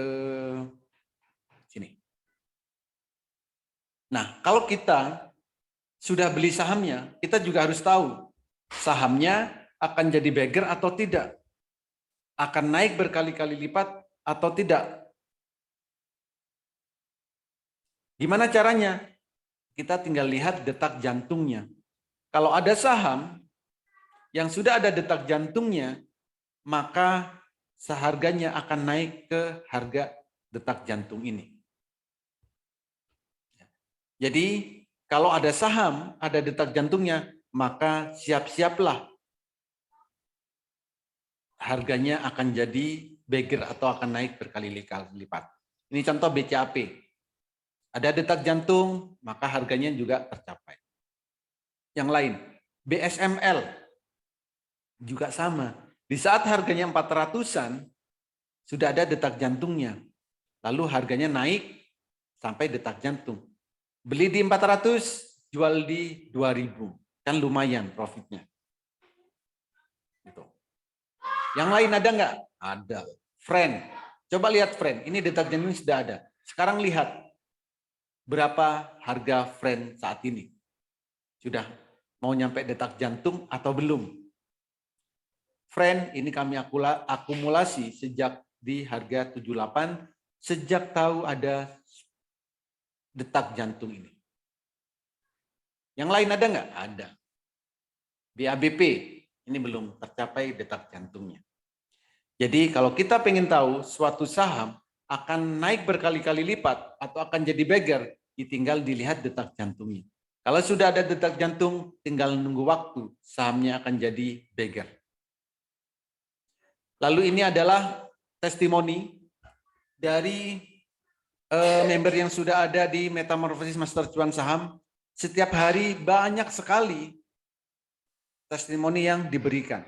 sini. Nah, kalau kita sudah beli sahamnya, kita juga harus tahu sahamnya akan jadi bagger atau tidak. Akan naik berkali-kali lipat atau tidak. Gimana caranya? Kita tinggal lihat detak jantungnya. Kalau ada saham yang sudah ada detak jantungnya, maka seharganya akan naik ke harga detak jantung ini. Jadi kalau ada saham, ada detak jantungnya, maka siap-siaplah harganya akan jadi bagger atau akan naik berkali-kali lipat. Ini contoh BCAP. Ada detak jantung, maka harganya juga tercapai. Yang lain, BSML juga sama. Di saat harganya 400-an, sudah ada detak jantungnya. Lalu harganya naik sampai detak jantung. Beli di 400, jual di 2000. Kan lumayan profitnya. Gitu. Yang lain ada nggak? Ada. Friend. Coba lihat Friend. Ini detak jantung sudah ada. Sekarang lihat berapa harga Friend saat ini. Sudah mau nyampe detak jantung atau belum? Friend ini kami akumulasi sejak di harga 78, sejak tahu ada detak jantung ini. Yang lain ada nggak? Ada. BABP ini belum tercapai detak jantungnya. Jadi kalau kita pengen tahu suatu saham akan naik berkali-kali lipat atau akan jadi bagger, tinggal dilihat detak jantungnya. Kalau sudah ada detak jantung, tinggal nunggu waktu, sahamnya akan jadi bagger. Lalu ini adalah testimoni dari member yang sudah ada di Metamorphosis Master Cuan Saham. Setiap hari banyak sekali testimoni yang diberikan.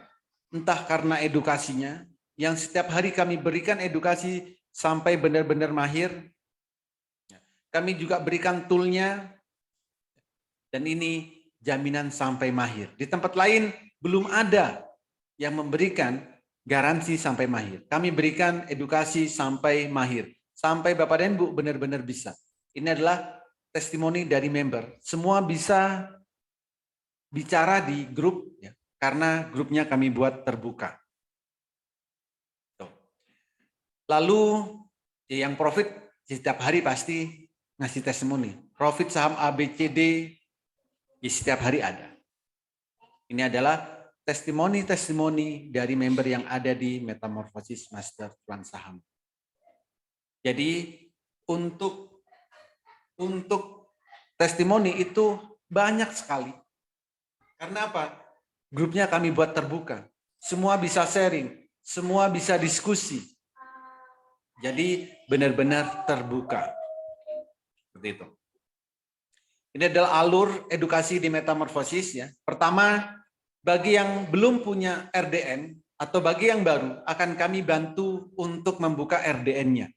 Entah karena edukasinya, yang setiap hari kami berikan edukasi sampai benar-benar mahir. Kami juga berikan toolnya, dan ini jaminan sampai mahir. Di tempat lain belum ada yang memberikan garansi sampai mahir. Kami berikan edukasi sampai mahir. Sampai Bapak dan Ibu benar-benar bisa. Ini adalah testimoni dari member. Semua bisa bicara di grup, ya, karena grupnya kami buat terbuka. Lalu yang profit setiap hari pasti ngasih testimoni. Profit saham ABCD setiap hari ada. Ini adalah testimoni-testimoni dari member yang ada di Metamorphosis Master Plan Saham. Jadi untuk testimoni itu banyak sekali. Karena apa? Grupnya kami buat terbuka. Semua bisa sharing, semua bisa diskusi. Jadi benar-benar terbuka. Seperti itu. Ini adalah alur edukasi di Metamorphosis, ya. Pertama, bagi yang belum punya RDN atau bagi yang baru, akan kami bantu untuk membuka RDN-nya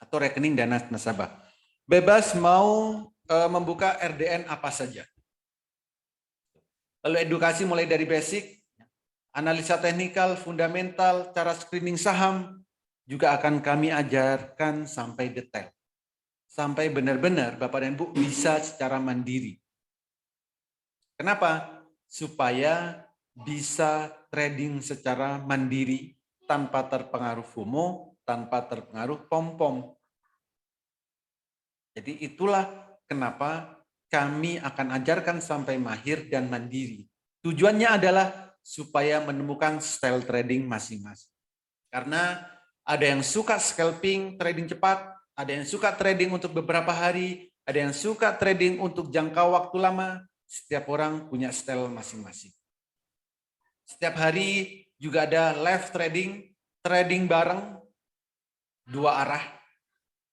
atau rekening dana nasabah. Bebas mau membuka RDN apa saja. Lalu edukasi mulai dari basic, analisa teknikal, fundamental, cara screening saham, juga akan kami ajarkan sampai detail. Sampai benar-benar Bapak dan Ibu bisa secara mandiri. Kenapa? Supaya bisa trading secara mandiri tanpa terpengaruh FOMO, tanpa terpengaruh pom-pom. Jadi itulah kenapa kami akan ajarkan sampai mahir dan mandiri. Tujuannya adalah supaya menemukan style trading masing-masing. Karena ada yang suka scalping, trading cepat, ada yang suka trading untuk beberapa hari, ada yang suka trading untuk jangka waktu lama. Setiap orang punya style masing-masing. Setiap hari juga ada live trading, trading bareng, dua arah.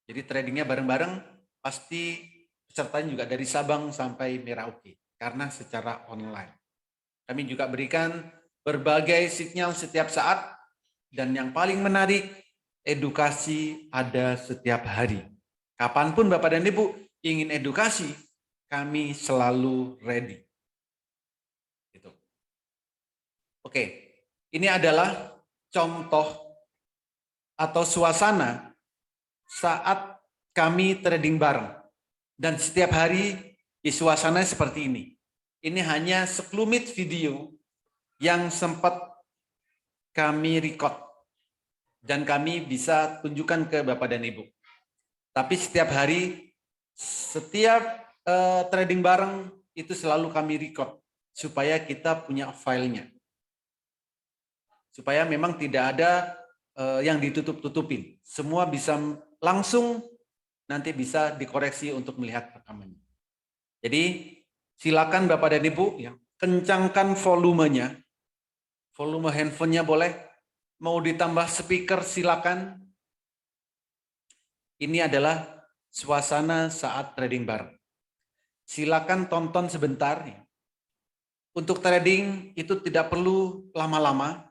Jadi tradingnya bareng-bareng, pasti pesertanya juga dari Sabang sampai Merauke, karena secara online. Kami juga berikan berbagai sinyal setiap saat, dan yang paling menarik, edukasi ada setiap hari. Kapanpun Bapak dan Ibu ingin edukasi, kami selalu ready. Gitu. Oke, ini adalah contoh atau suasana saat kami trading bareng. Dan setiap hari di suasana seperti ini. Ini hanya sekelumit video yang sempat kami record. Dan kami bisa tunjukkan ke Bapak dan Ibu. Tapi setiap hari, setiap trading bareng itu selalu kami record supaya kita punya filenya, supaya memang tidak ada yang ditutup-tutupin, semua bisa langsung nanti bisa dikoreksi untuk melihat rekamannya. Jadi silakan Bapak dan Ibu ya, kencangkan volumenya, volume handphonenya boleh, mau ditambah speaker silakan. Ini adalah suasana saat trading bareng. Silakan tonton sebentar. Untuk trading itu tidak perlu lama-lama,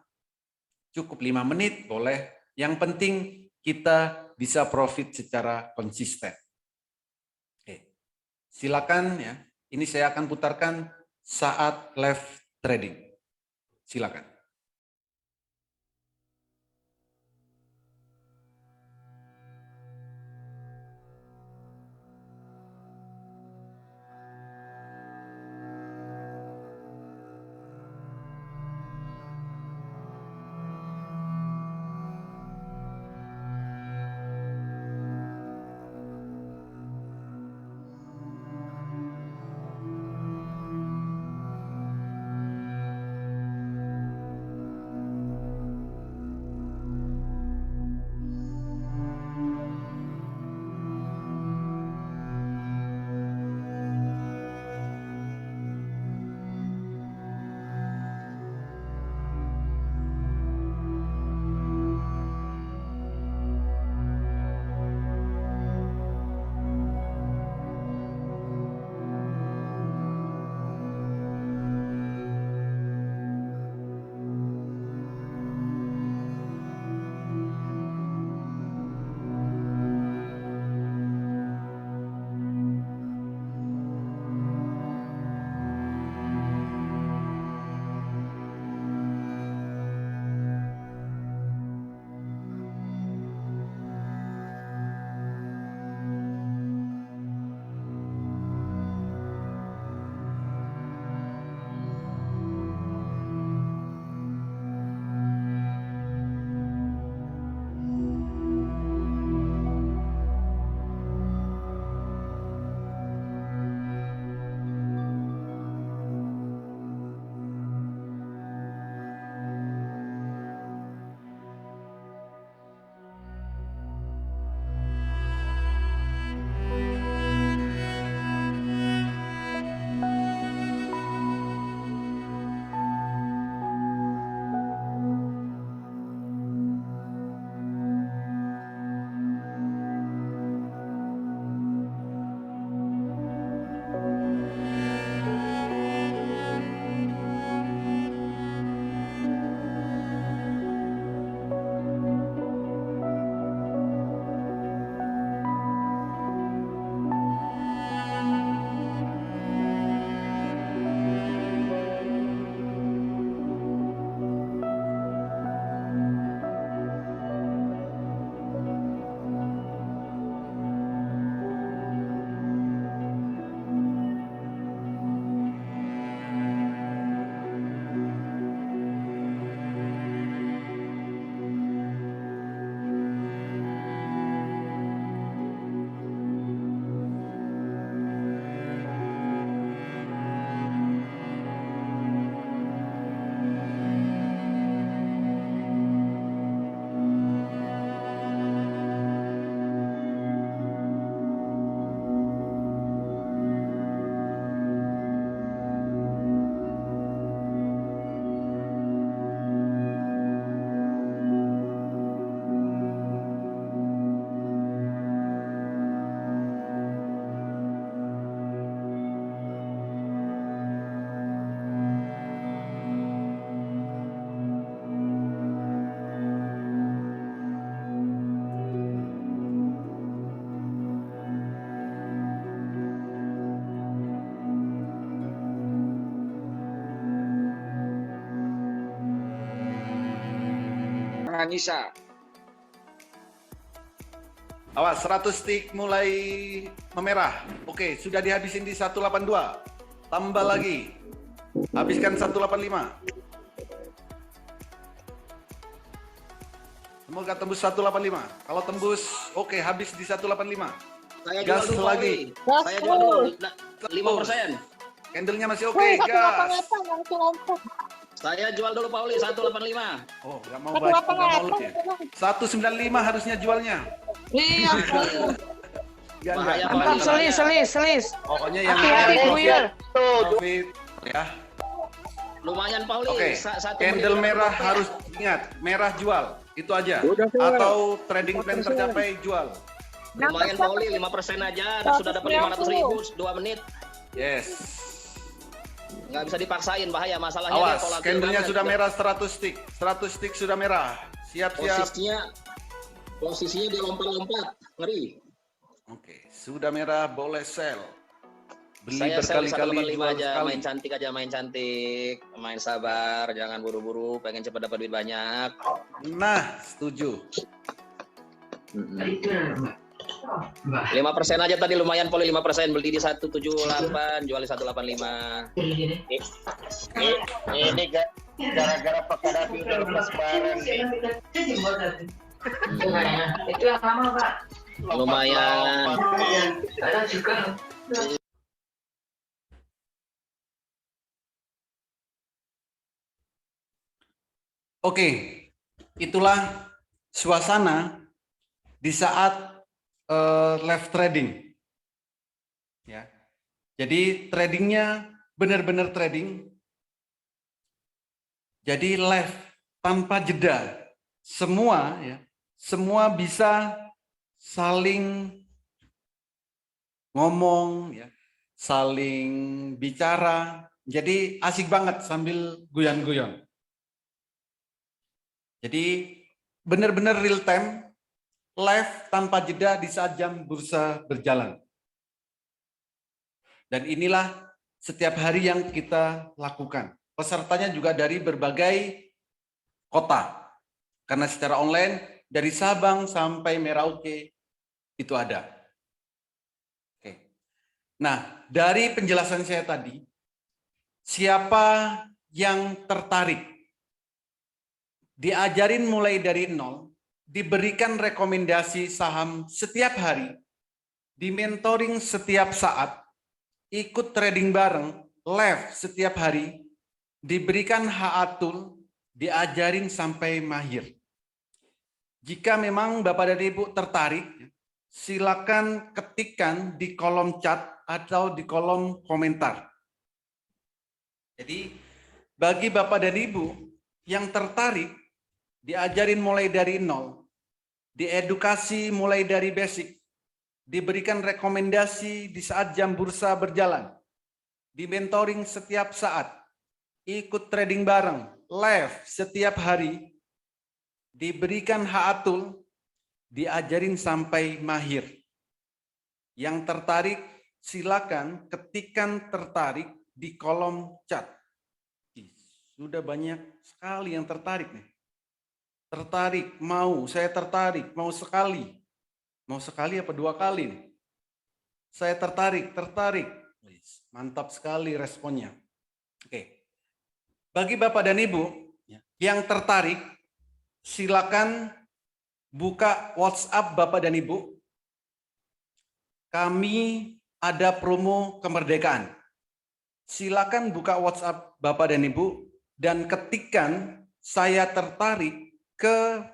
cukup 5 menit boleh. Yang penting kita bisa profit secara konsisten. Oke. Silakan ya. Ini saya akan putarkan saat live trading. Silakan. Farhanisa. Awas, 100 stick mulai memerah. Oke, sudah dihabisin di 182. Tambah lagi. Habiskan 185. Semoga tembus 185. Kalau tembus, oke, habis di 185. Saya Gas jual dulu, lagi. Pauli. Saya jual dulu 5%. Candlenya masih oke, gas. Saya jual dulu Pauli 185. Oh, nggak mau baca, nggak mau look ya. 195 harusnya jualnya. Iya, Enggak, Bahaya, mantap, selis. Pokoknya yang Hati-hati, Buyur. Profit, ya. Lumayan Pauli. Oke, candle merah harus ingat, merah jual. Itu aja. Atau trading plan tercapai jual. Lumayan Pauli, 5% aja. Sudah dapat 500.000 2 menit. Yes. Nggak bisa dipaksain, bahaya masalahnya. Awas, dia candlenya banget. sudah merah 100 stick. 100 stick sudah merah. Siap-siap. Posisinya dia lompat-lompat. Ngeri. Oke, sudah merah, boleh sell. Beli Saya sell berkali-kali, 185 jual aja, sekali. main cantik, main sabar, jangan buru-buru, pengen cepat dapat duit banyak. Nah, setuju. 5% aja tadi lumayan Pauli, 5%, beli di 178, jual di 185. Ini gara-gara Pak Kadapi udah lepas barang nih. Itu yang lama, Pak. Lumayan. Ada juga. Oke, itulah suasana di saat live trading. Ya, jadi tradingnya benar-benar trading. Jadi live tanpa jeda, semua ya, semua bisa saling ngomong, ya, saling bicara. Jadi asik banget sambil guyon-guyon. Jadi benar-benar real time, live tanpa jeda di saat jam bursa berjalan. Dan inilah setiap hari yang kita lakukan. Pesertanya juga dari berbagai kota. Karena secara online dari Sabang sampai Merauke itu ada. Oke. Nah, dari penjelasan saya tadi, siapa yang tertarik diajarin mulai dari nol, diberikan rekomendasi saham setiap hari, di-mentoring setiap saat, ikut trading bareng, live setiap hari, diberikan HA-tool, diajarin sampai mahir. Jika memang Bapak dan Ibu tertarik, silakan ketikkan di kolom chat atau di kolom komentar. Jadi, bagi Bapak dan Ibu yang tertarik, diajarin mulai dari nol, diedukasi mulai dari basic, diberikan rekomendasi di saat jam bursa berjalan, di-mentoring setiap saat, ikut trading bareng, live setiap hari, diberikan HA-tool, diajarin sampai mahir. Yang tertarik, silakan ketikkan tertarik di kolom chat. Sudah banyak sekali yang tertarik nih. Tertarik, mau, saya tertarik, mau sekali. Mau sekali apa 2 kali nih? Saya tertarik. Mantap sekali responnya. Oke. Bagi Bapak dan Ibu yang tertarik, silakan buka WhatsApp Bapak dan Ibu. Kami ada promo kemerdekaan. Silakan buka WhatsApp Bapak dan Ibu dan ketikkan saya tertarik ke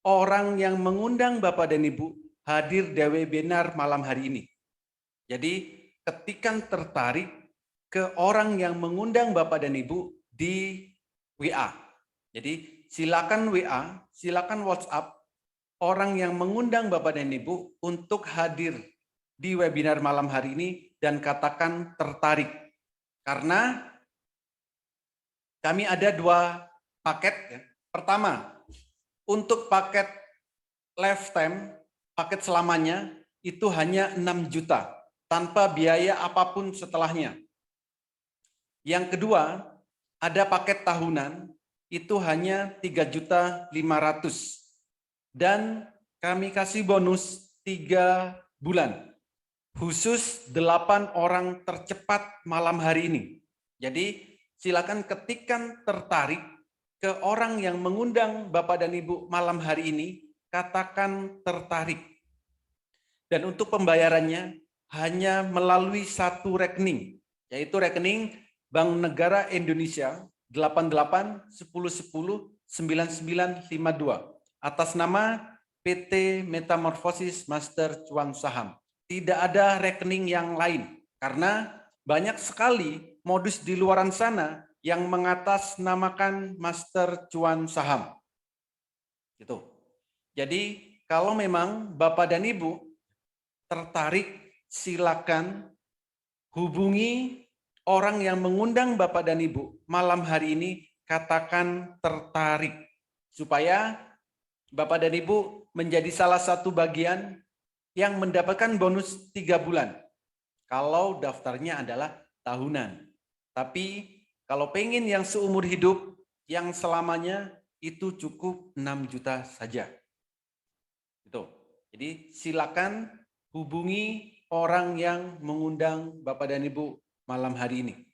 orang yang mengundang Bapak dan Ibu hadir di webinar malam hari ini. Jadi ketikkan tertarik ke orang yang mengundang Bapak dan Ibu di WA. Jadi silakan WA, silakan WhatsApp orang yang mengundang Bapak dan Ibu untuk hadir di webinar malam hari ini dan katakan tertarik. Karena kami ada 2 paket. Ya. Pertama, untuk paket lifetime, paket selamanya itu hanya 6 juta tanpa biaya apapun setelahnya. Yang kedua, ada paket tahunan itu hanya 3.500.000 dan kami kasih bonus 3 bulan khusus 8 orang tercepat malam hari ini. Jadi silakan ketikkan tertarik ke orang yang mengundang Bapak dan Ibu malam hari ini, katakan tertarik. Dan untuk pembayarannya hanya melalui satu rekening, yaitu rekening Bank Negara Indonesia 8810109952 atas nama PT Metamorfosis Master Cuan Saham. Tidak ada rekening yang lain karena banyak sekali modus di luaran sana yang mengatasnamakan Master Cuan Saham. Gitu. Jadi kalau memang Bapak dan Ibu tertarik, silakan hubungi orang yang mengundang Bapak dan Ibu malam hari ini, katakan tertarik supaya Bapak dan Ibu menjadi salah satu bagian yang mendapatkan bonus 3 bulan kalau daftarnya adalah tahunan. Tapi kalau pengen yang seumur hidup, yang selamanya, itu cukup 6 juta saja. Itu. Jadi silakan hubungi orang yang mengundang Bapak dan Ibu malam hari ini.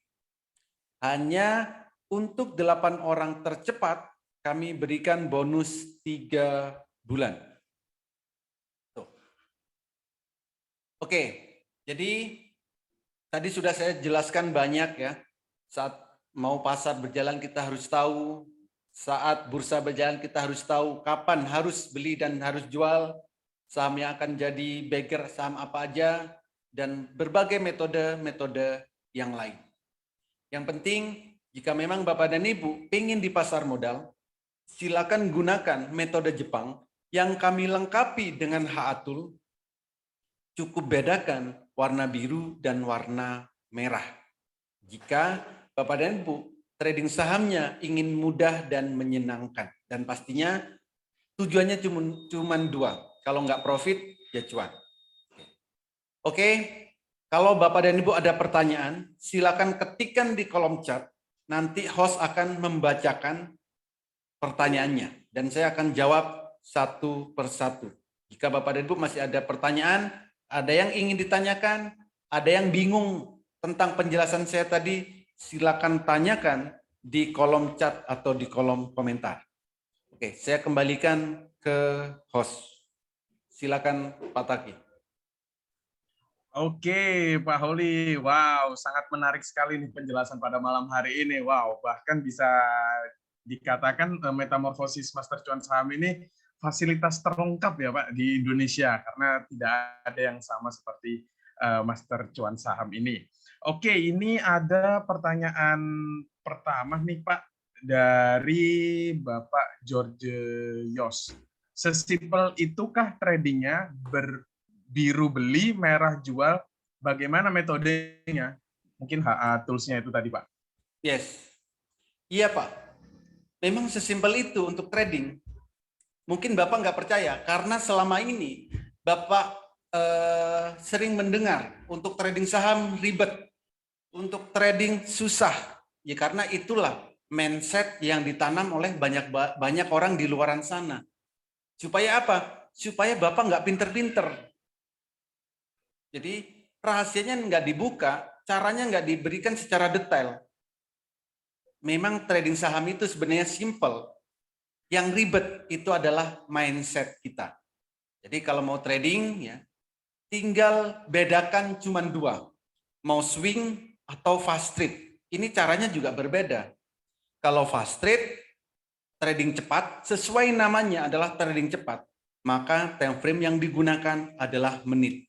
Hanya untuk 8 orang tercepat kami berikan bonus 3 bulan. Tuh. Oke, jadi tadi sudah saya jelaskan banyak ya. Saat mau pasar berjalan kita harus tahu, saat bursa berjalan kita harus tahu kapan harus beli dan harus jual, saham yang akan jadi bagger saham apa aja, dan berbagai metode-metode yang lain. Yang penting, jika memang Bapak dan Ibu ingin di pasar modal, silakan gunakan metode Jepang yang kami lengkapi dengan HA-Tool. Cukup bedakan warna biru dan warna merah. Jika Bapak dan Ibu trading sahamnya ingin mudah dan menyenangkan. Dan pastinya tujuannya cuma 2. Kalau nggak profit, ya cuan. Oke, kalau Bapak dan Ibu ada pertanyaan, silakan ketikkan di kolom chat. Nanti host akan membacakan pertanyaannya. Dan saya akan jawab satu persatu. Jika Bapak dan Ibu masih ada pertanyaan, ada yang ingin ditanyakan, ada yang bingung tentang penjelasan saya tadi, silakan tanyakan di kolom chat atau di kolom komentar. Oke, saya kembalikan ke host. Silakan Pak Taki. Oke, Pak Holi. Wow, sangat menarik sekali nih penjelasan pada malam hari ini. Wow, bahkan bisa dikatakan Metamorfosis Master Cuan Saham ini fasilitas terlengkap ya Pak di Indonesia, karena tidak ada yang sama seperti Master Cuan Saham ini. Oke, ini ada pertanyaan pertama nih Pak dari Bapak George Yos. Sesimpel itukah tradingnya biru beli, merah jual, bagaimana metodenya? Mungkin HA tools-nya itu tadi, Pak. Yes. Iya, Pak. Memang sesimpel itu untuk trading. Mungkin Bapak nggak percaya, karena selama ini Bapak sering mendengar untuk trading saham ribet, untuk trading susah. Ya karena itulah mindset yang ditanam oleh banyak orang di luaran sana. Supaya apa? Supaya Bapak nggak pinter-pinter. Jadi rahasianya nggak dibuka, caranya nggak diberikan secara detail. Memang trading saham itu sebenarnya simple. Yang ribet itu adalah mindset kita. Jadi kalau mau trading, ya tinggal bedakan cuma 2. Mau swing atau fast trade. Ini caranya juga berbeda. Kalau fast trade, trading cepat, sesuai namanya adalah trading cepat. Maka time frame yang digunakan adalah menit.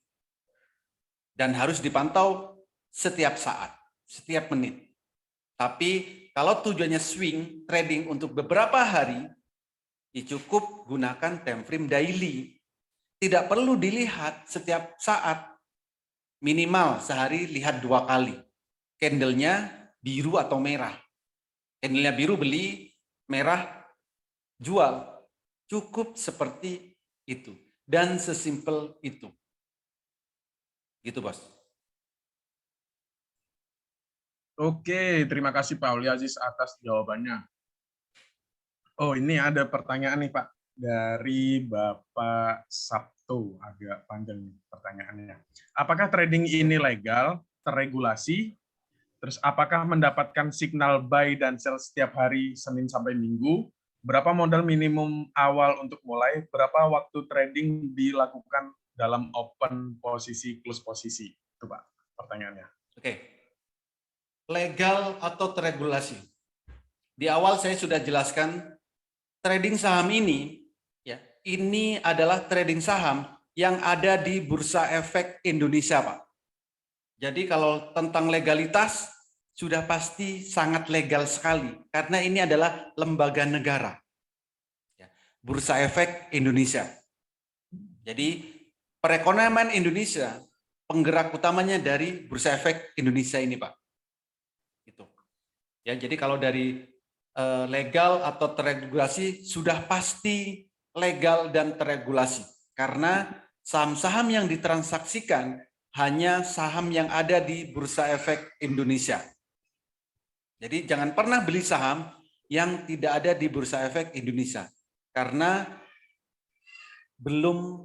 Dan harus dipantau setiap saat, setiap menit. Tapi kalau tujuannya swing, trading untuk beberapa hari, ya cukup gunakan time frame daily. Tidak perlu dilihat setiap saat, minimal sehari lihat 2 kali. Candle-nya biru atau merah. Candle-nya biru beli, merah jual. Cukup seperti itu. Dan sesimpel itu. Gitu, Bos. Oke, terima kasih Pak Uli Aziz atas jawabannya. Oh, ini ada pertanyaan nih Pak dari Bapak Sabtu, agak panjang nih pertanyaannya. Apakah trading ini legal, terregulasi? Terus apakah mendapatkan signal buy dan sell setiap hari Senin sampai Minggu? Berapa modal minimum awal untuk mulai? Berapa waktu trading dilakukan dalam open posisi, close posisi? Itu Pak pertanyaannya. Oke. Legal atau terregulasi? Di awal saya sudah jelaskan trading saham ini, ya, ini adalah trading saham yang ada di Bursa Efek Indonesia, Pak. Jadi kalau tentang legalitas, sudah pasti sangat legal sekali, karena ini adalah lembaga negara. Ya, Bursa Efek Indonesia. Jadi perekonomian Indonesia, penggerak utamanya dari Bursa Efek Indonesia ini, Pak. Gitu. Ya, jadi kalau dari legal atau terregulasi sudah pasti legal dan terregulasi karena saham-saham yang ditransaksikan hanya saham yang ada di Bursa Efek Indonesia. Jadi jangan pernah beli saham yang tidak ada di Bursa Efek Indonesia karena belum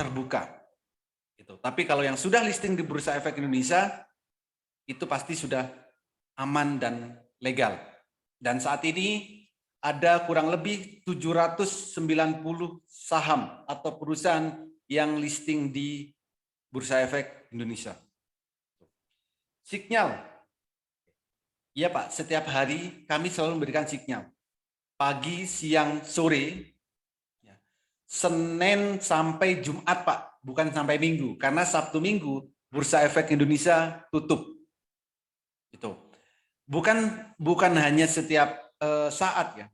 terbuka. Gitu. Tapi kalau yang sudah listing di Bursa Efek Indonesia itu pasti sudah aman dan legal. Dan saat ini ada kurang lebih 790 saham atau perusahaan yang listing di Bursa Efek Indonesia. Signal. Iya Pak, setiap hari kami selalu memberikan signal. Pagi, siang, sore, Senin sampai Jumat Pak, bukan sampai Minggu. Karena Sabtu Minggu Bursa Efek Indonesia tutup. Itu. Bukan hanya setiap saat ya,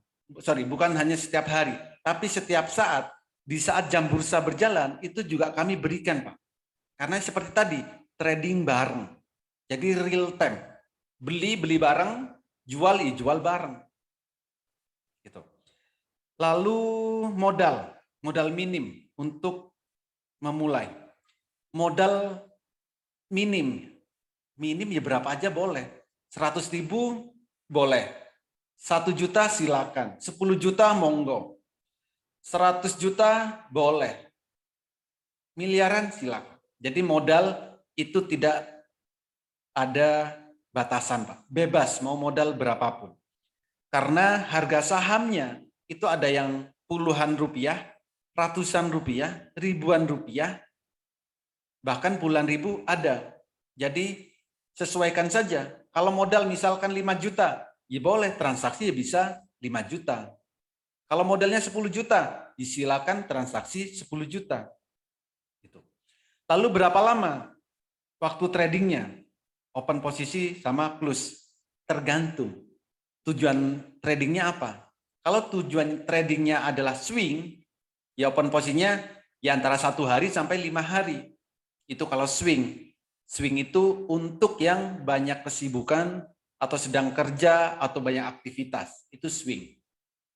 bukan hanya setiap hari, tapi setiap saat, di saat jam bursa berjalan, itu juga kami berikan Pak. Karena seperti tadi, trading bareng. Jadi real time. Beli bareng, jual bareng. Gitu. Lalu modal minim untuk memulai. Modal minim ya berapa aja boleh. 100.000 boleh, 1 juta silakan, 10 juta monggo, 100 juta boleh, miliaran silakan. Jadi modal itu tidak ada batasan Pak, bebas mau modal berapapun. Karena harga sahamnya itu ada yang puluhan rupiah, ratusan rupiah, ribuan rupiah, bahkan puluhan ribu ada. Jadi sesuaikan saja. Kalau modal misalkan 5 juta, ya boleh transaksi ya bisa 5 juta. Kalau modalnya 10 juta, disilakan transaksi 10 juta. Gitu. Lalu berapa lama waktu tradingnya? Open posisi sama close. Tergantung. Tujuan tradingnya apa? Kalau tujuan tradingnya adalah swing, ya open posisinya ya antara 1 hari sampai 5 hari. Itu kalau swing. Swing itu untuk yang banyak kesibukan atau sedang kerja atau banyak aktivitas. Itu swing.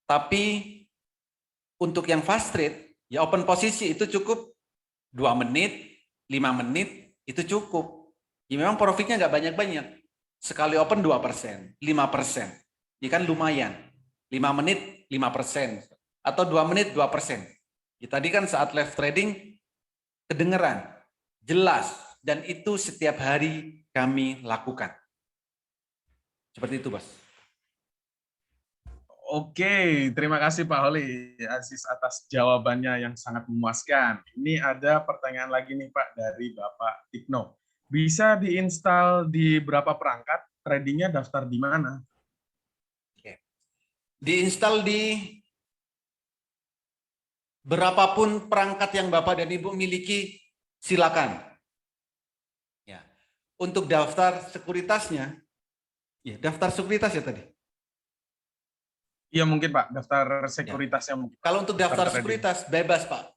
Tapi untuk yang fast trade, ya open posisi itu cukup 2 menit, 5 menit, itu cukup. Ya memang profitnya nggak banyak-banyak. Sekali open 2%, 5%. Ya kan lumayan. 5 menit, 5%. Atau 2 menit, 2%. Ya tadi kan saat live trading, kedengeran, jelas. Dan itu setiap hari kami lakukan. Seperti itu, Bos. Oke, terima kasih Pak Holi Aziz atas jawabannya yang sangat memuaskan. Ini ada pertanyaan lagi nih Pak dari Bapak Tikno. Bisa diinstal di berapa perangkat? Tradingnya daftar di mana? Oke. Diinstal di berapapun perangkat yang Bapak dan Ibu miliki, silakan. Untuk daftar sekuritasnya, ya daftar sekuritas ya tadi. Iya mungkin Pak, daftar sekuritasnya mungkin. Kalau untuk daftar sekuritas bebas Pak.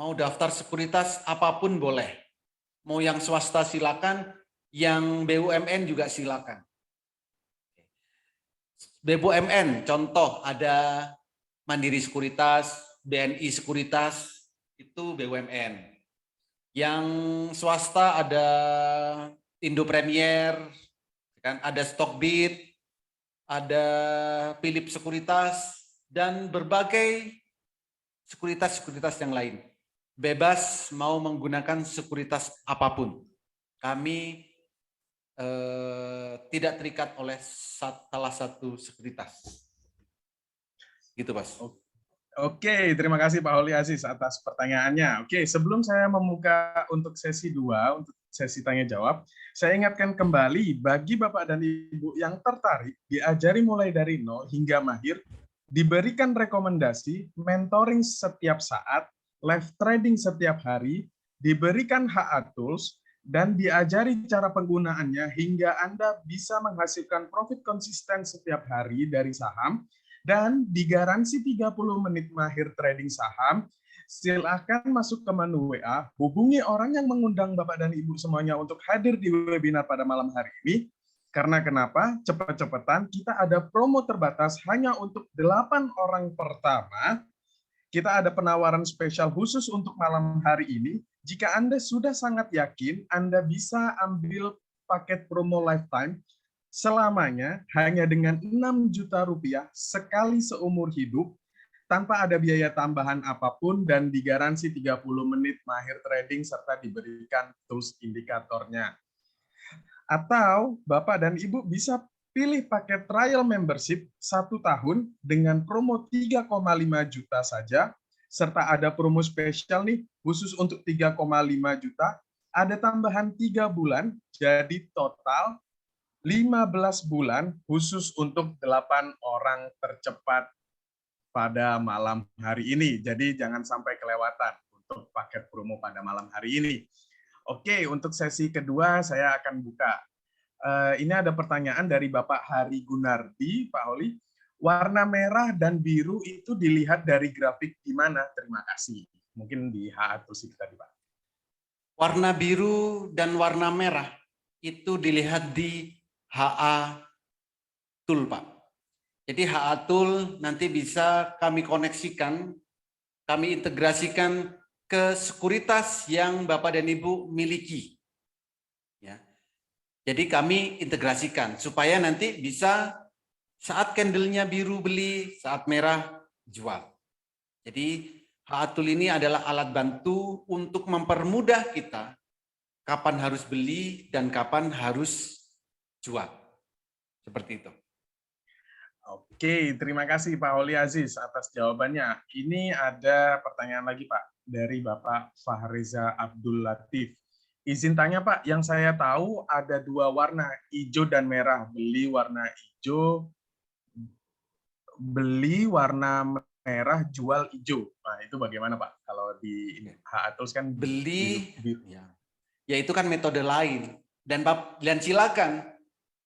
Mau daftar sekuritas apapun boleh. Mau yang swasta silakan, yang BUMN juga silakan. BUMN contoh ada Mandiri Sekuritas, BNI Sekuritas, itu BUMN. Yang swasta ada Indo Premier, kan ada Stockbit, ada Philip Sekuritas, dan berbagai sekuritas-sekuritas yang lain. Bebas mau menggunakan sekuritas apapun. Kami tidak terikat oleh salah satu sekuritas. Gitu, Mas. Oke, terima kasih Pak Holi Aziz atas pertanyaannya. Oke, sebelum saya membuka untuk sesi 2, untuk sesi tanya jawab, saya ingatkan kembali bagi Bapak dan Ibu yang tertarik diajari mulai dari nol hingga mahir, diberikan rekomendasi, mentoring setiap saat, live trading setiap hari, diberikan HA Tools, dan diajari cara penggunaannya hingga Anda bisa menghasilkan profit konsisten setiap hari dari saham, dan digaransi 30 menit mahir trading saham. Silakan masuk ke menu WA, hubungi orang yang mengundang Bapak dan Ibu semuanya untuk hadir di webinar pada malam hari ini. Karena kenapa? Cepat-cepatan, kita ada promo terbatas hanya untuk 8 orang pertama. Kita ada penawaran spesial khusus untuk malam hari ini. Jika Anda sudah sangat yakin, Anda bisa ambil paket promo lifetime selamanya hanya dengan 6 juta rupiah sekali seumur hidup, tanpa ada biaya tambahan apapun dan digaransi 30 menit mahir trading serta diberikan tools indikatornya. Atau Bapak dan Ibu bisa pilih paket trial membership 1 tahun dengan promo 3,5 juta saja, serta ada promo spesial nih khusus untuk 3,5 juta, ada tambahan 3 bulan, jadi total 15 bulan khusus untuk 8 orang tercepat pada malam hari ini. Jadi jangan sampai kelewatan untuk paket promo pada malam hari ini. Oke, untuk sesi kedua saya akan buka. Ini ada pertanyaan dari Bapak Hari Gunardi, Pak Holi. Warna merah dan biru itu dilihat dari grafik di mana? Terima kasih. Mungkin di HA Tools tadi, Pak. Warna biru dan warna merah itu dilihat di HA Tool, Pak. Jadi HA Tool nanti bisa kami koneksikan, kami integrasikan ke sekuritas yang Bapak dan Ibu miliki. Ya. Jadi kami integrasikan supaya nanti bisa saat candlenya biru beli, saat merah jual. Jadi HA Tool ini adalah alat bantu untuk mempermudah kita kapan harus beli dan kapan harus jual. Seperti itu. Oke, terima kasih Pak Holi Aziz atas jawabannya. Ini ada pertanyaan lagi Pak dari Bapak Fahreza Abdul Latif. Izin tanya Pak, yang saya tahu ada 2 warna, hijau dan merah. Beli warna hijau, beli warna merah, jual hijau. Nah itu bagaimana Pak? Kalau di HA Tools kan beli, biru. Ya itu kan metode lain. Dan silakan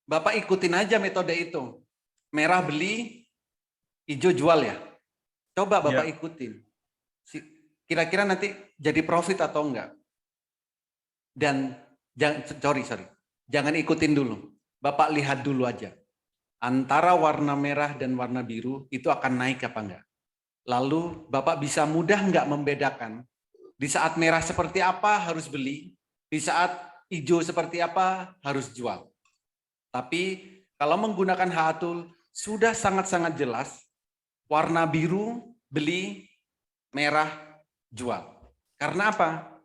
Bapak ikutin aja metode itu. Merah beli, hijau jual ya. Coba Bapak ikutin. Kira-kira nanti jadi profit atau enggak. Dan sorry. Jangan ikutin dulu. Bapak lihat dulu aja. Antara warna merah dan warna biru itu akan naik apa enggak. Lalu Bapak bisa mudah enggak membedakan. Di saat merah seperti apa harus beli. Di saat hijau seperti apa harus jual. Tapi kalau menggunakan HA Tool sudah sangat-sangat jelas, warna biru beli, merah jual. Karena apa?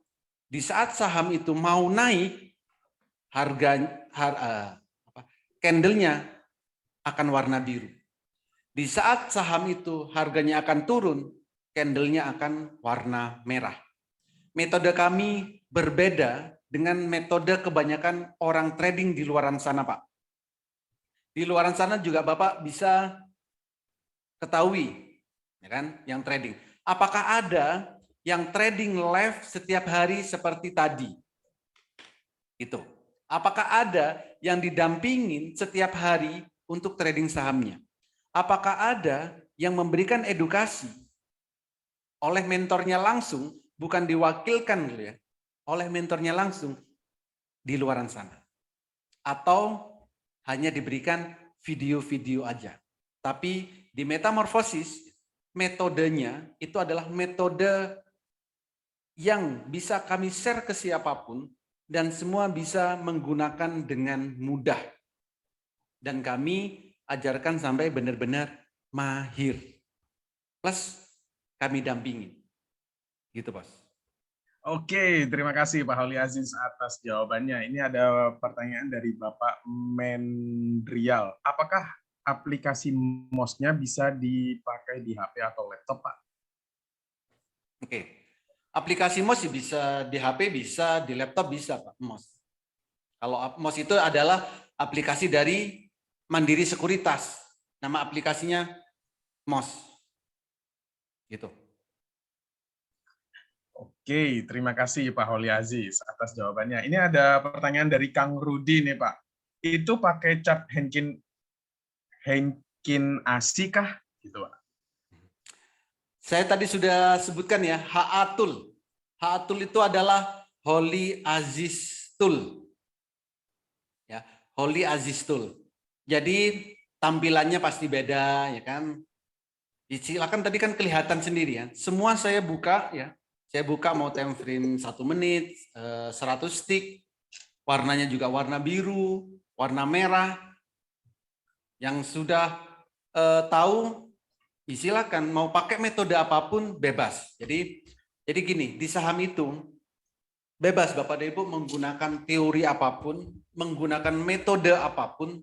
Di saat saham itu mau naik, candlenya akan warna biru. Di saat saham itu harganya akan turun, candlenya akan warna merah. Metode kami berbeda dengan metode kebanyakan orang trading di luaran sana, Pak. Di luar sana juga Bapak bisa ketahui, ya kan, yang trading. Apakah ada yang trading live setiap hari seperti tadi? Itu. Apakah ada yang didampingin setiap hari untuk trading sahamnya? Apakah ada yang memberikan edukasi oleh mentornya langsung, bukan diwakilkan ya, oleh mentornya langsung di luar sana? Atau hanya diberikan video-video aja. Tapi di metamorfosis, metodenya itu adalah metode yang bisa kami share ke siapapun dan semua bisa menggunakan dengan mudah. Dan kami ajarkan sampai benar-benar mahir. Plus kami dampingi. Gitu, Bos. Oke, terima kasih Pak Holi Aziz atas jawabannya. Ini ada pertanyaan dari Bapak Mendrial. Apakah aplikasi MOS-nya bisa dipakai di HP atau laptop, Pak? Oke. Aplikasi MOS bisa di HP, bisa di laptop, bisa Pak, MOS. Kalau MOS itu adalah aplikasi dari Mandiri Sekuritas. Nama aplikasinya MOS. Gitu. Oke, terima kasih Pak Holi Aziz atas jawabannya. Ini ada pertanyaan dari Kang Rudi nih Pak. Itu pakai cat Henkin ASI kah? Gitu Pak. Saya tadi sudah sebutkan ya, HA Tool. HA Tool itu adalah Holi Aziz Tool. Ya, Holi Aziz Tool. Jadi tampilannya pasti beda ya kan. Silakan tadi kan kelihatan sendiri ya. Semua saya buka ya. Saya buka mau time frame 1 menit, 100 stick, warnanya juga warna biru, warna merah. Yang sudah tahu, silakan mau pakai metode apapun bebas. Jadi gini, di saham itu bebas Bapak dan Ibu menggunakan teori apapun, menggunakan metode apapun,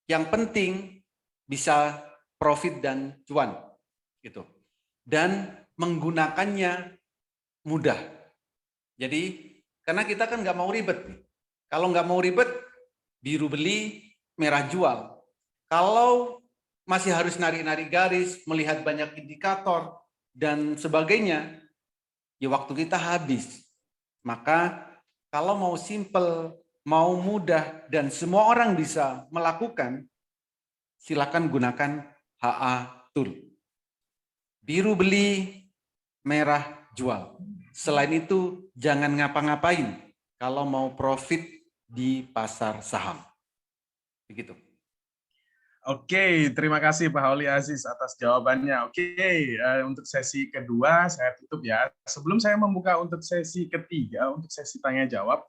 yang penting bisa profit dan cuan, gitu. Dan menggunakannya mudah. Jadi karena kita kan nggak mau ribet. Kalau nggak mau ribet, biru beli, merah jual. Kalau masih harus narik-narik garis, melihat banyak indikator dan sebagainya, ya waktu kita habis. Maka kalau mau simple, mau mudah dan semua orang bisa melakukan, silakan gunakan HA Tool. Biru beli, merah jual. Selain itu, jangan ngapa-ngapain kalau mau profit di pasar saham. Begitu. Oke, terima kasih Pak Holi Aziz atas jawabannya. Oke, untuk sesi kedua saya tutup ya. Sebelum saya membuka untuk sesi ketiga, untuk sesi tanya jawab,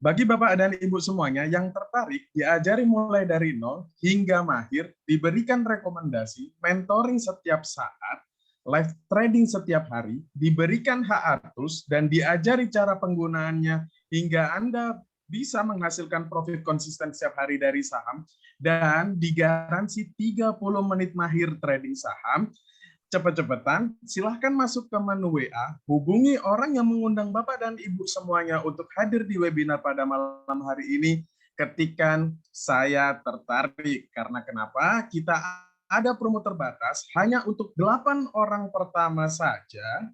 bagi Bapak dan Ibu semuanya yang tertarik diajari mulai dari nol hingga mahir, diberikan rekomendasi, mentoring setiap saat, live trading setiap hari, diberikan HA Tools, dan diajari cara penggunaannya hingga Anda bisa menghasilkan profit konsisten setiap hari dari saham, dan digaransi 30 menit mahir trading saham. Cepet-cepetan, silahkan masuk ke menu WA, hubungi orang yang mengundang Bapak dan Ibu semuanya untuk hadir di webinar pada malam hari ini, ketikan saya tertarik. Karena kenapa? Kita ada promo terbatas hanya untuk 8 orang pertama saja.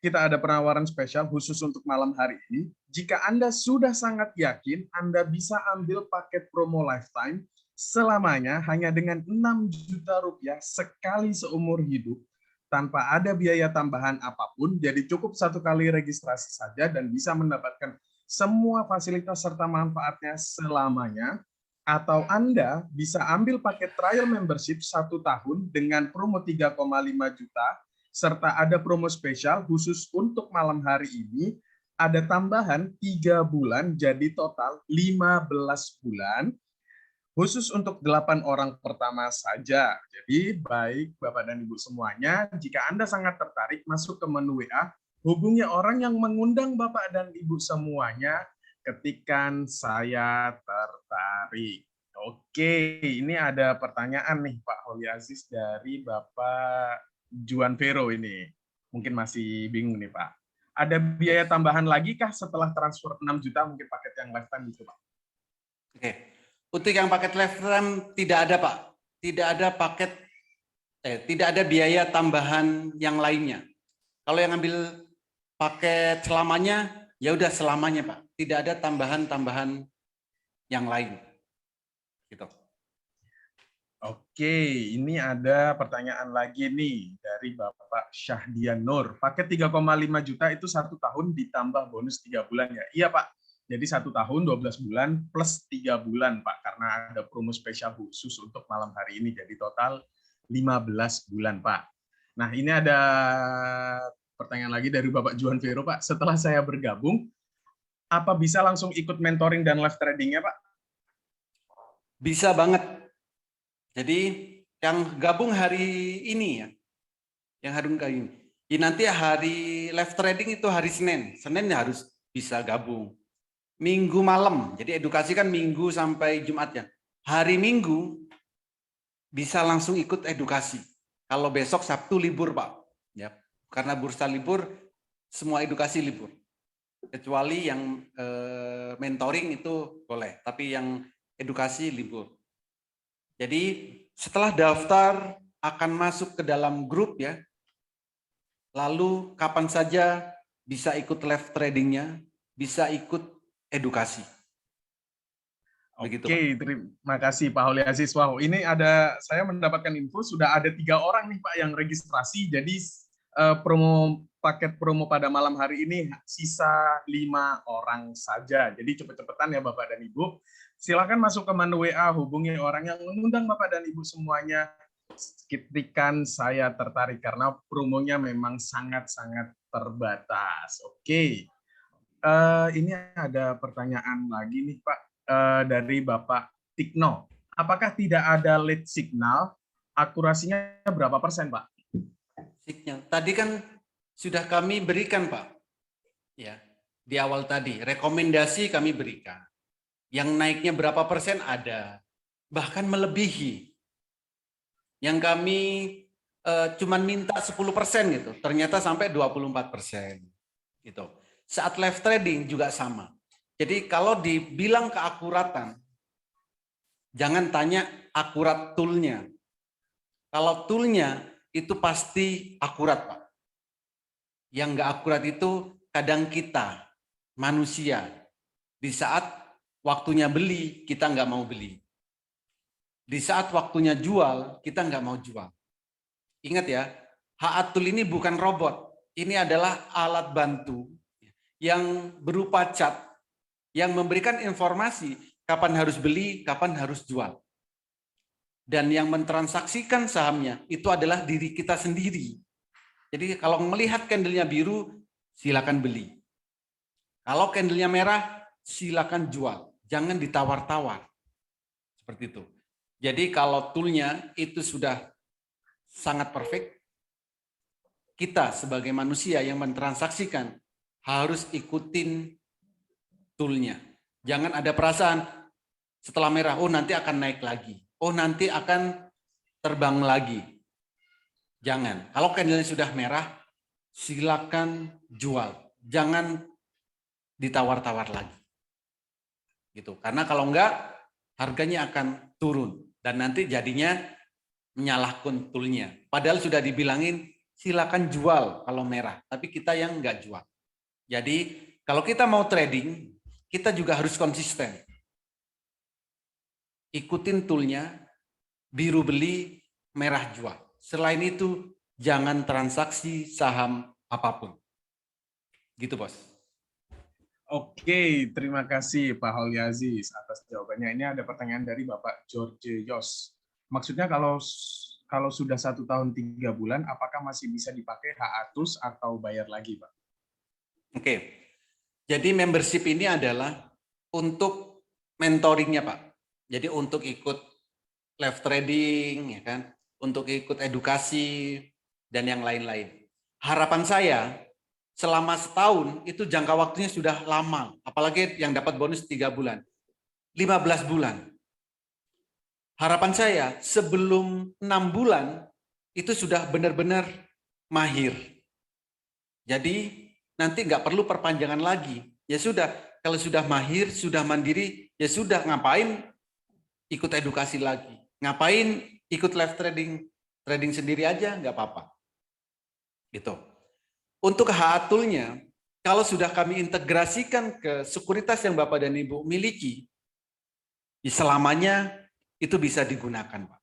Kita ada penawaran spesial khusus untuk malam hari ini. Jika Anda sudah sangat yakin, Anda bisa ambil paket promo lifetime selamanya hanya dengan 6 juta rupiah sekali seumur hidup tanpa ada biaya tambahan apapun. Jadi cukup 1 kali registrasi saja dan bisa mendapatkan semua fasilitas serta manfaatnya selamanya. Atau Anda bisa ambil paket trial membership 1 tahun dengan promo 3,5 juta, serta ada promo spesial khusus untuk malam hari ini, ada tambahan 3 bulan, jadi total 15 bulan, khusus untuk 8 orang pertama saja. Jadi baik Bapak dan Ibu semuanya, jika Anda sangat tertarik, masuk ke menu WA, hubungi orang yang mengundang Bapak dan Ibu semuanya, ketikan saya tertarik. Oke, ini ada pertanyaan nih Pak Holi Aziz dari Bapak Juan Vero ini. Mungkin masih bingung nih Pak. Ada biaya tambahan lagi kah setelah transfer 6 juta mungkin paket yang lifetime gitu Pak? Oke. Untuk yang paket lifetime tidak ada Pak. Tidak ada paket, tidak ada biaya tambahan yang lainnya. Kalau yang ambil paket selamanya, ya udah selamanya Pak. Tidak ada tambahan-tambahan yang lain. Gitu. Oke, ini ada pertanyaan lagi nih dari Bapak Syahdian Nur. Paket 3,5 juta itu 1 tahun ditambah bonus 3 bulan ya? Iya Pak. Jadi 1 tahun 12 bulan plus 3 bulan Pak. Karena ada promo spesial khusus untuk malam hari ini. Jadi total 15 bulan Pak. Nah ini ada pertanyaan lagi dari Bapak Juan Vero Pak. Setelah saya bergabung, apa bisa langsung ikut mentoring dan live tradingnya Pak? Bisa banget. Jadi yang gabung hari ini ya, yang hari ini. Nanti hari live trading itu hari Senin. Senin ya harus bisa gabung. Minggu malam, jadi edukasi kan Minggu sampai Jumat ya. Hari Minggu bisa langsung ikut edukasi. Kalau besok Sabtu libur Pak, ya karena bursa libur, semua edukasi libur. Kecuali yang mentoring itu boleh, tapi yang edukasi libur. Jadi setelah daftar akan masuk ke dalam grup ya. Lalu kapan saja bisa ikut live tradingnya, bisa ikut edukasi. Begitu, Oke, terima kasih Pak Holi Aziz. Wow, ini saya mendapatkan info sudah ada 3 orang nih Pak yang registrasi. Jadi paket promo pada malam hari ini sisa 5 orang saja. Jadi cepet-cepetan ya Bapak dan Ibu. Silakan masuk ke menu WA, hubungi orang yang mengundang Bapak dan Ibu semuanya. Ketikkan saya tertarik karena promonya memang sangat-sangat terbatas. Oke. Ini ada pertanyaan lagi nih Pak. Dari Bapak Tikno. Apakah tidak ada lead signal? Akurasinya berapa persen, Pak? Signal. Tadi kan sudah kami berikan, Pak. Ya, di awal tadi rekomendasi kami berikan. Yang naiknya berapa persen ada, bahkan melebihi. Yang kami cuman minta 10% gitu, ternyata sampai 24% gitu. Saat live trading juga sama. Jadi kalau dibilang keakuratan, jangan tanya akurat toolnya. Kalau toolnya itu pasti akurat, Pak. Yang nggak akurat itu kadang kita, manusia. Di saat waktunya beli, kita nggak mau beli. Di saat waktunya jual, kita nggak mau jual. Ingat ya, HA Tool ini bukan robot. Ini adalah alat bantu yang berupa cat yang memberikan informasi kapan harus beli, kapan harus jual. Dan yang mentransaksikan sahamnya itu adalah diri kita sendiri. Jadi kalau melihat candlenya biru, silakan beli. Kalau candlenya merah, silakan jual. Jangan ditawar-tawar. Seperti itu. Jadi kalau toolnya itu sudah sangat perfect, kita sebagai manusia yang mentransaksikan harus ikutin toolnya. Jangan ada perasaan setelah merah, oh nanti akan naik lagi. Oh nanti akan terbang lagi. Jangan. Kalau candlenya sudah merah, silakan jual. Jangan ditawar-tawar lagi. Gitu. Karena kalau enggak, harganya akan turun. Dan nanti jadinya menyalahkan toolnya. Padahal sudah dibilangin, silakan jual kalau merah. Tapi kita yang enggak jual. Jadi kalau kita mau trading, kita juga harus konsisten. Ikutin toolnya, biru beli, merah jual. Selain itu, jangan transaksi saham apapun. Gitu, Bos. Oke, terima kasih Pak Holi Aziz atas jawabannya. Ini ada pertanyaan dari Bapak George Yos. Maksudnya kalau sudah 1 tahun 3 bulan, apakah masih bisa dipakai HA Tools atau bayar lagi, Pak? Oke. Jadi membership ini adalah untuk mentoringnya, Pak. Jadi untuk ikut live trading, ya kan, untuk ikut edukasi dan yang lain-lain. Harapan saya selama setahun itu jangka waktunya sudah lama, apalagi yang dapat bonus 3 bulan, 15 bulan. Harapan saya sebelum 6 bulan itu sudah benar-benar mahir. Jadi nanti nggak perlu perpanjangan lagi. Ya sudah, kalau sudah mahir, sudah mandiri, ya sudah, ngapain ikut edukasi lagi? Ngapain ikut live trading? Trading sendiri aja nggak apa-apa. Gitu. Untuk HA Tool-nya, kalau sudah kami integrasikan ke sekuritas yang Bapak dan Ibu miliki, selamanya itu bisa digunakan, Pak.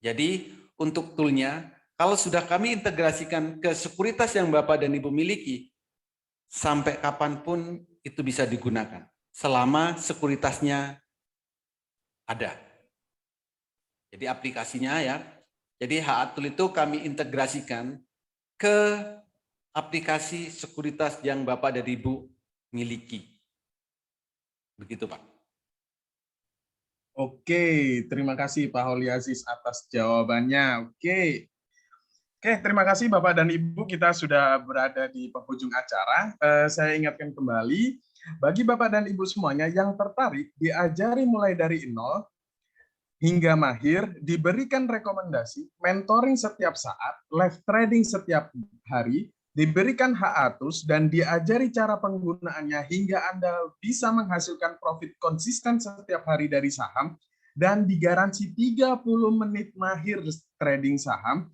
Jadi untuk tool-nya, kalau sudah kami integrasikan ke sekuritas yang Bapak dan Ibu miliki, sampai kapanpun itu bisa digunakan. Selama sekuritasnya ada. Jadi aplikasinya ya. Jadi HA Tool itu kami integrasikan ke aplikasi sekuritas yang Bapak dan Ibu miliki. Begitu, Pak. Oke, terima kasih Pak Holi Aziz atas jawabannya. Oke, terima kasih Bapak dan Ibu. Kita sudah berada di penghujung acara. Saya ingatkan kembali, bagi Bapak dan Ibu semuanya yang tertarik diajari mulai dari nol hingga mahir, diberikan rekomendasi, mentoring setiap saat, live trading setiap hari, diberikan hak atus, dan diajari cara penggunaannya hingga Anda bisa menghasilkan profit konsisten setiap hari dari saham, dan digaransi 30 menit mahir trading saham,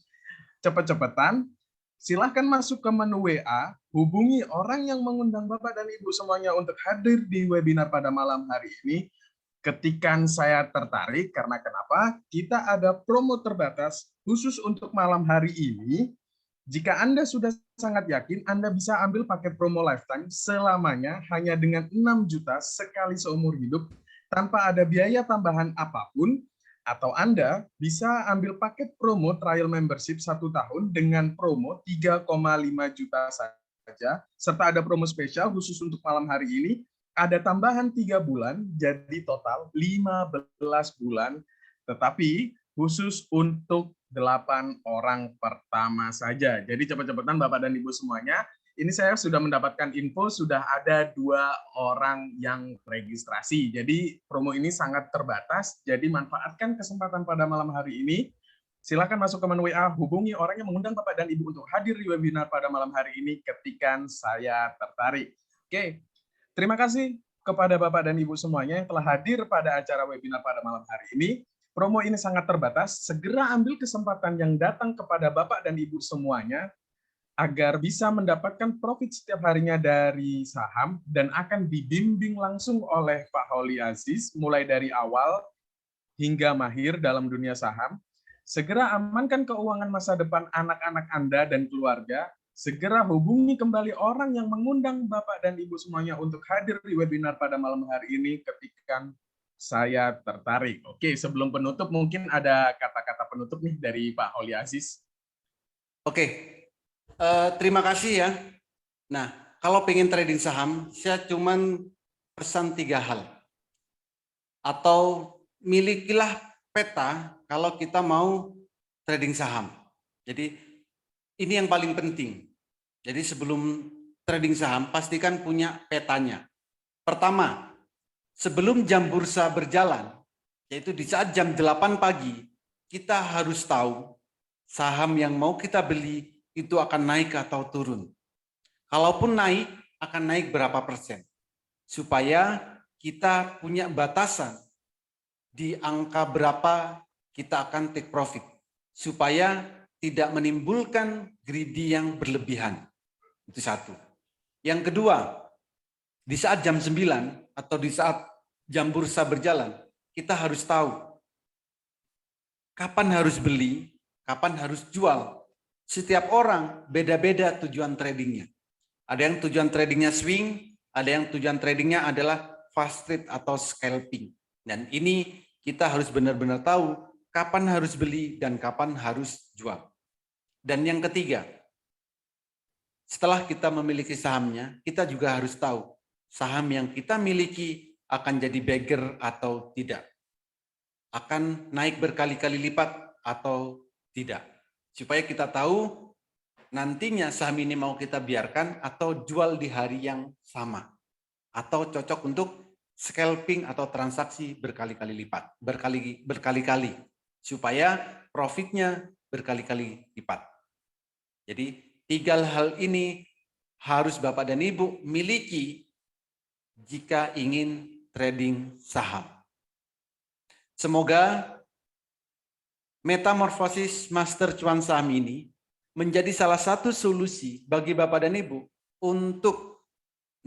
cepet-cepetan, silahkan masuk ke menu WA, hubungi orang yang mengundang Bapak dan Ibu semuanya untuk hadir di webinar pada malam hari ini. Ketikan saya tertarik, karena kenapa? Kita ada promo terbatas khusus untuk malam hari ini. Jika Anda sudah sangat yakin, Anda bisa ambil paket promo lifetime selamanya hanya dengan 6 juta sekali seumur hidup, tanpa ada biaya tambahan apapun, atau Anda bisa ambil paket promo trial membership 1 tahun dengan promo 3,5 juta saja, serta ada promo spesial khusus untuk malam hari ini, ada tambahan 3 bulan, jadi total 15 bulan, tetapi khusus untuk 8 orang pertama saja. Jadi cepat-cepatan Bapak dan Ibu semuanya, ini saya sudah mendapatkan info, sudah ada 2 orang yang registrasi. Jadi promo ini sangat terbatas, jadi manfaatkan kesempatan pada malam hari ini. Silakan masuk ke menu WA, hubungi orang yang mengundang Bapak dan Ibu untuk hadir di webinar pada malam hari ini ketika saya tertarik. Oke, terima kasih kepada Bapak dan Ibu semuanya yang telah hadir pada acara webinar pada malam hari ini. Promo ini sangat terbatas, segera ambil kesempatan yang datang kepada Bapak dan Ibu semuanya agar bisa mendapatkan profit setiap harinya dari saham dan akan dibimbing langsung oleh Pak Holi Aziz mulai dari awal hingga mahir dalam dunia saham. Segera amankan keuangan masa depan anak-anak Anda dan keluarga. Segera hubungi kembali orang yang mengundang Bapak dan Ibu semuanya untuk hadir di webinar pada malam hari ini ketika saya tertarik. Oke, sebelum penutup mungkin ada kata-kata penutup nih dari Pak Holi Aziz. Oke, terima kasih ya. Nah, kalau pengen trading saham, saya cuman pesan 3 hal. Atau milikilah peta kalau kita mau trading saham. Jadi ini yang paling penting. Jadi sebelum trading saham, pastikan punya petanya. Pertama, sebelum jam bursa berjalan, yaitu di saat jam 8 pagi, kita harus tahu saham yang mau kita beli itu akan naik atau turun. Kalaupun naik, akan naik berapa persen. Supaya kita punya batasan di angka berapa kita akan take profit. Supaya tidak menimbulkan greedy yang berlebihan. Itu satu. Yang kedua, di saat jam 9 atau di saat jam bursa berjalan, kita harus tahu kapan harus beli, kapan harus jual. Setiap orang beda-beda tujuan tradingnya. Ada yang tujuan tradingnya swing, ada yang tujuan tradingnya adalah fast trade atau scalping. Dan ini kita harus benar-benar tahu kapan harus beli dan kapan harus jual. Dan yang ketiga, setelah kita memiliki sahamnya, kita juga harus tahu saham yang kita miliki akan jadi beggar atau tidak. Akan naik berkali-kali lipat atau tidak. Supaya kita tahu nantinya saham ini mau kita biarkan atau jual di hari yang sama. Atau cocok untuk scalping atau transaksi berkali-kali lipat. Berkali-kali. Supaya profitnya berkali-kali lipat. Jadi 3 hal ini harus Bapak dan Ibu miliki jika ingin trading saham. Semoga metamorfosis master cuan saham ini menjadi salah satu solusi bagi Bapak dan Ibu untuk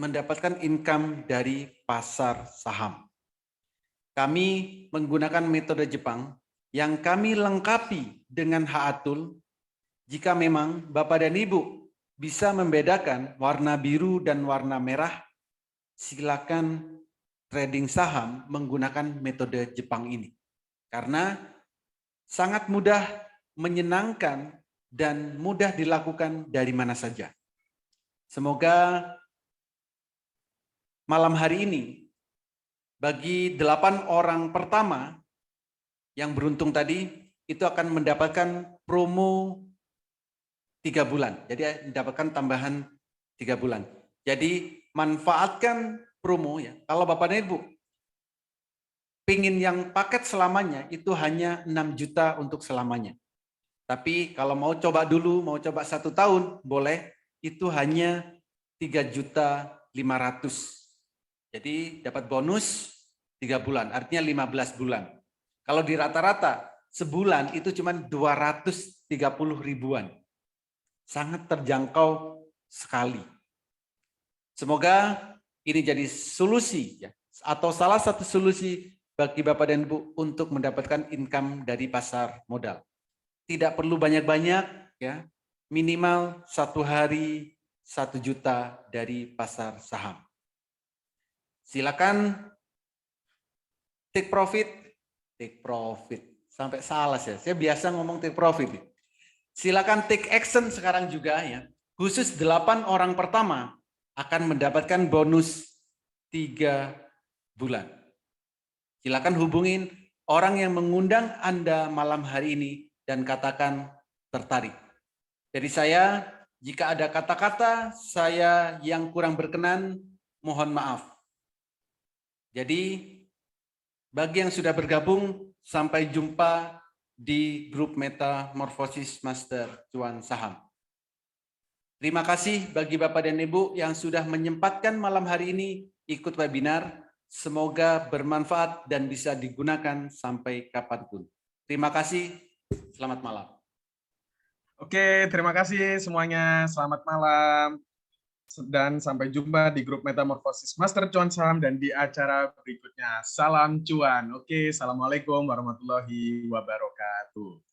mendapatkan income dari pasar saham. Kami menggunakan metode Jepang yang kami lengkapi dengan Haatul. Jika memang Bapak dan Ibu bisa membedakan warna biru dan warna merah, silakan trading saham menggunakan metode Jepang ini. Karena sangat mudah, menyenangkan, dan mudah dilakukan dari mana saja. Semoga malam hari ini bagi 8 orang pertama yang beruntung tadi, itu akan mendapatkan promo 3 bulan. Jadi mendapatkan tambahan 3 bulan. Jadi manfaatkan promo ya. Kalau Bapak dan Ibu pingin yang paket selamanya itu hanya 6 juta untuk selamanya. Tapi kalau mau coba dulu, mau coba 1 tahun, boleh. Itu hanya 3.500.000. Jadi dapat bonus 3 bulan, artinya 15 bulan. Kalau di rata-rata sebulan itu cuma 230 ribuan. Sangat terjangkau sekali. Semoga ini jadi solusi ya, atau salah satu solusi bagi Bapak dan Ibu untuk mendapatkan income dari pasar modal. Tidak perlu banyak-banyak ya, minimal 1 hari 1 juta dari pasar saham. Silakan take profit. Sampai salah saya biasa ngomong take profit. Silakan take action sekarang juga ya. Khusus 8 orang pertama akan mendapatkan bonus 3 bulan. Silakan hubungin orang yang mengundang Anda malam hari ini dan katakan tertarik. Dari saya, jika ada kata-kata saya yang kurang berkenan, mohon maaf. Jadi, bagi yang sudah bergabung, sampai jumpa di grup Metamorfosis Master Cuan Saham. Terima kasih bagi Bapak dan Ibu yang sudah menyempatkan malam hari ini ikut webinar. Semoga bermanfaat dan bisa digunakan sampai kapanpun. Terima kasih, selamat malam. Oke, terima kasih semuanya. Selamat malam. Dan sampai jumpa di grup Metamorfosis Master Cuan Saham dan di acara berikutnya. Salam cuan. Oke, assalamualaikum warahmatullahi wabarakatuh.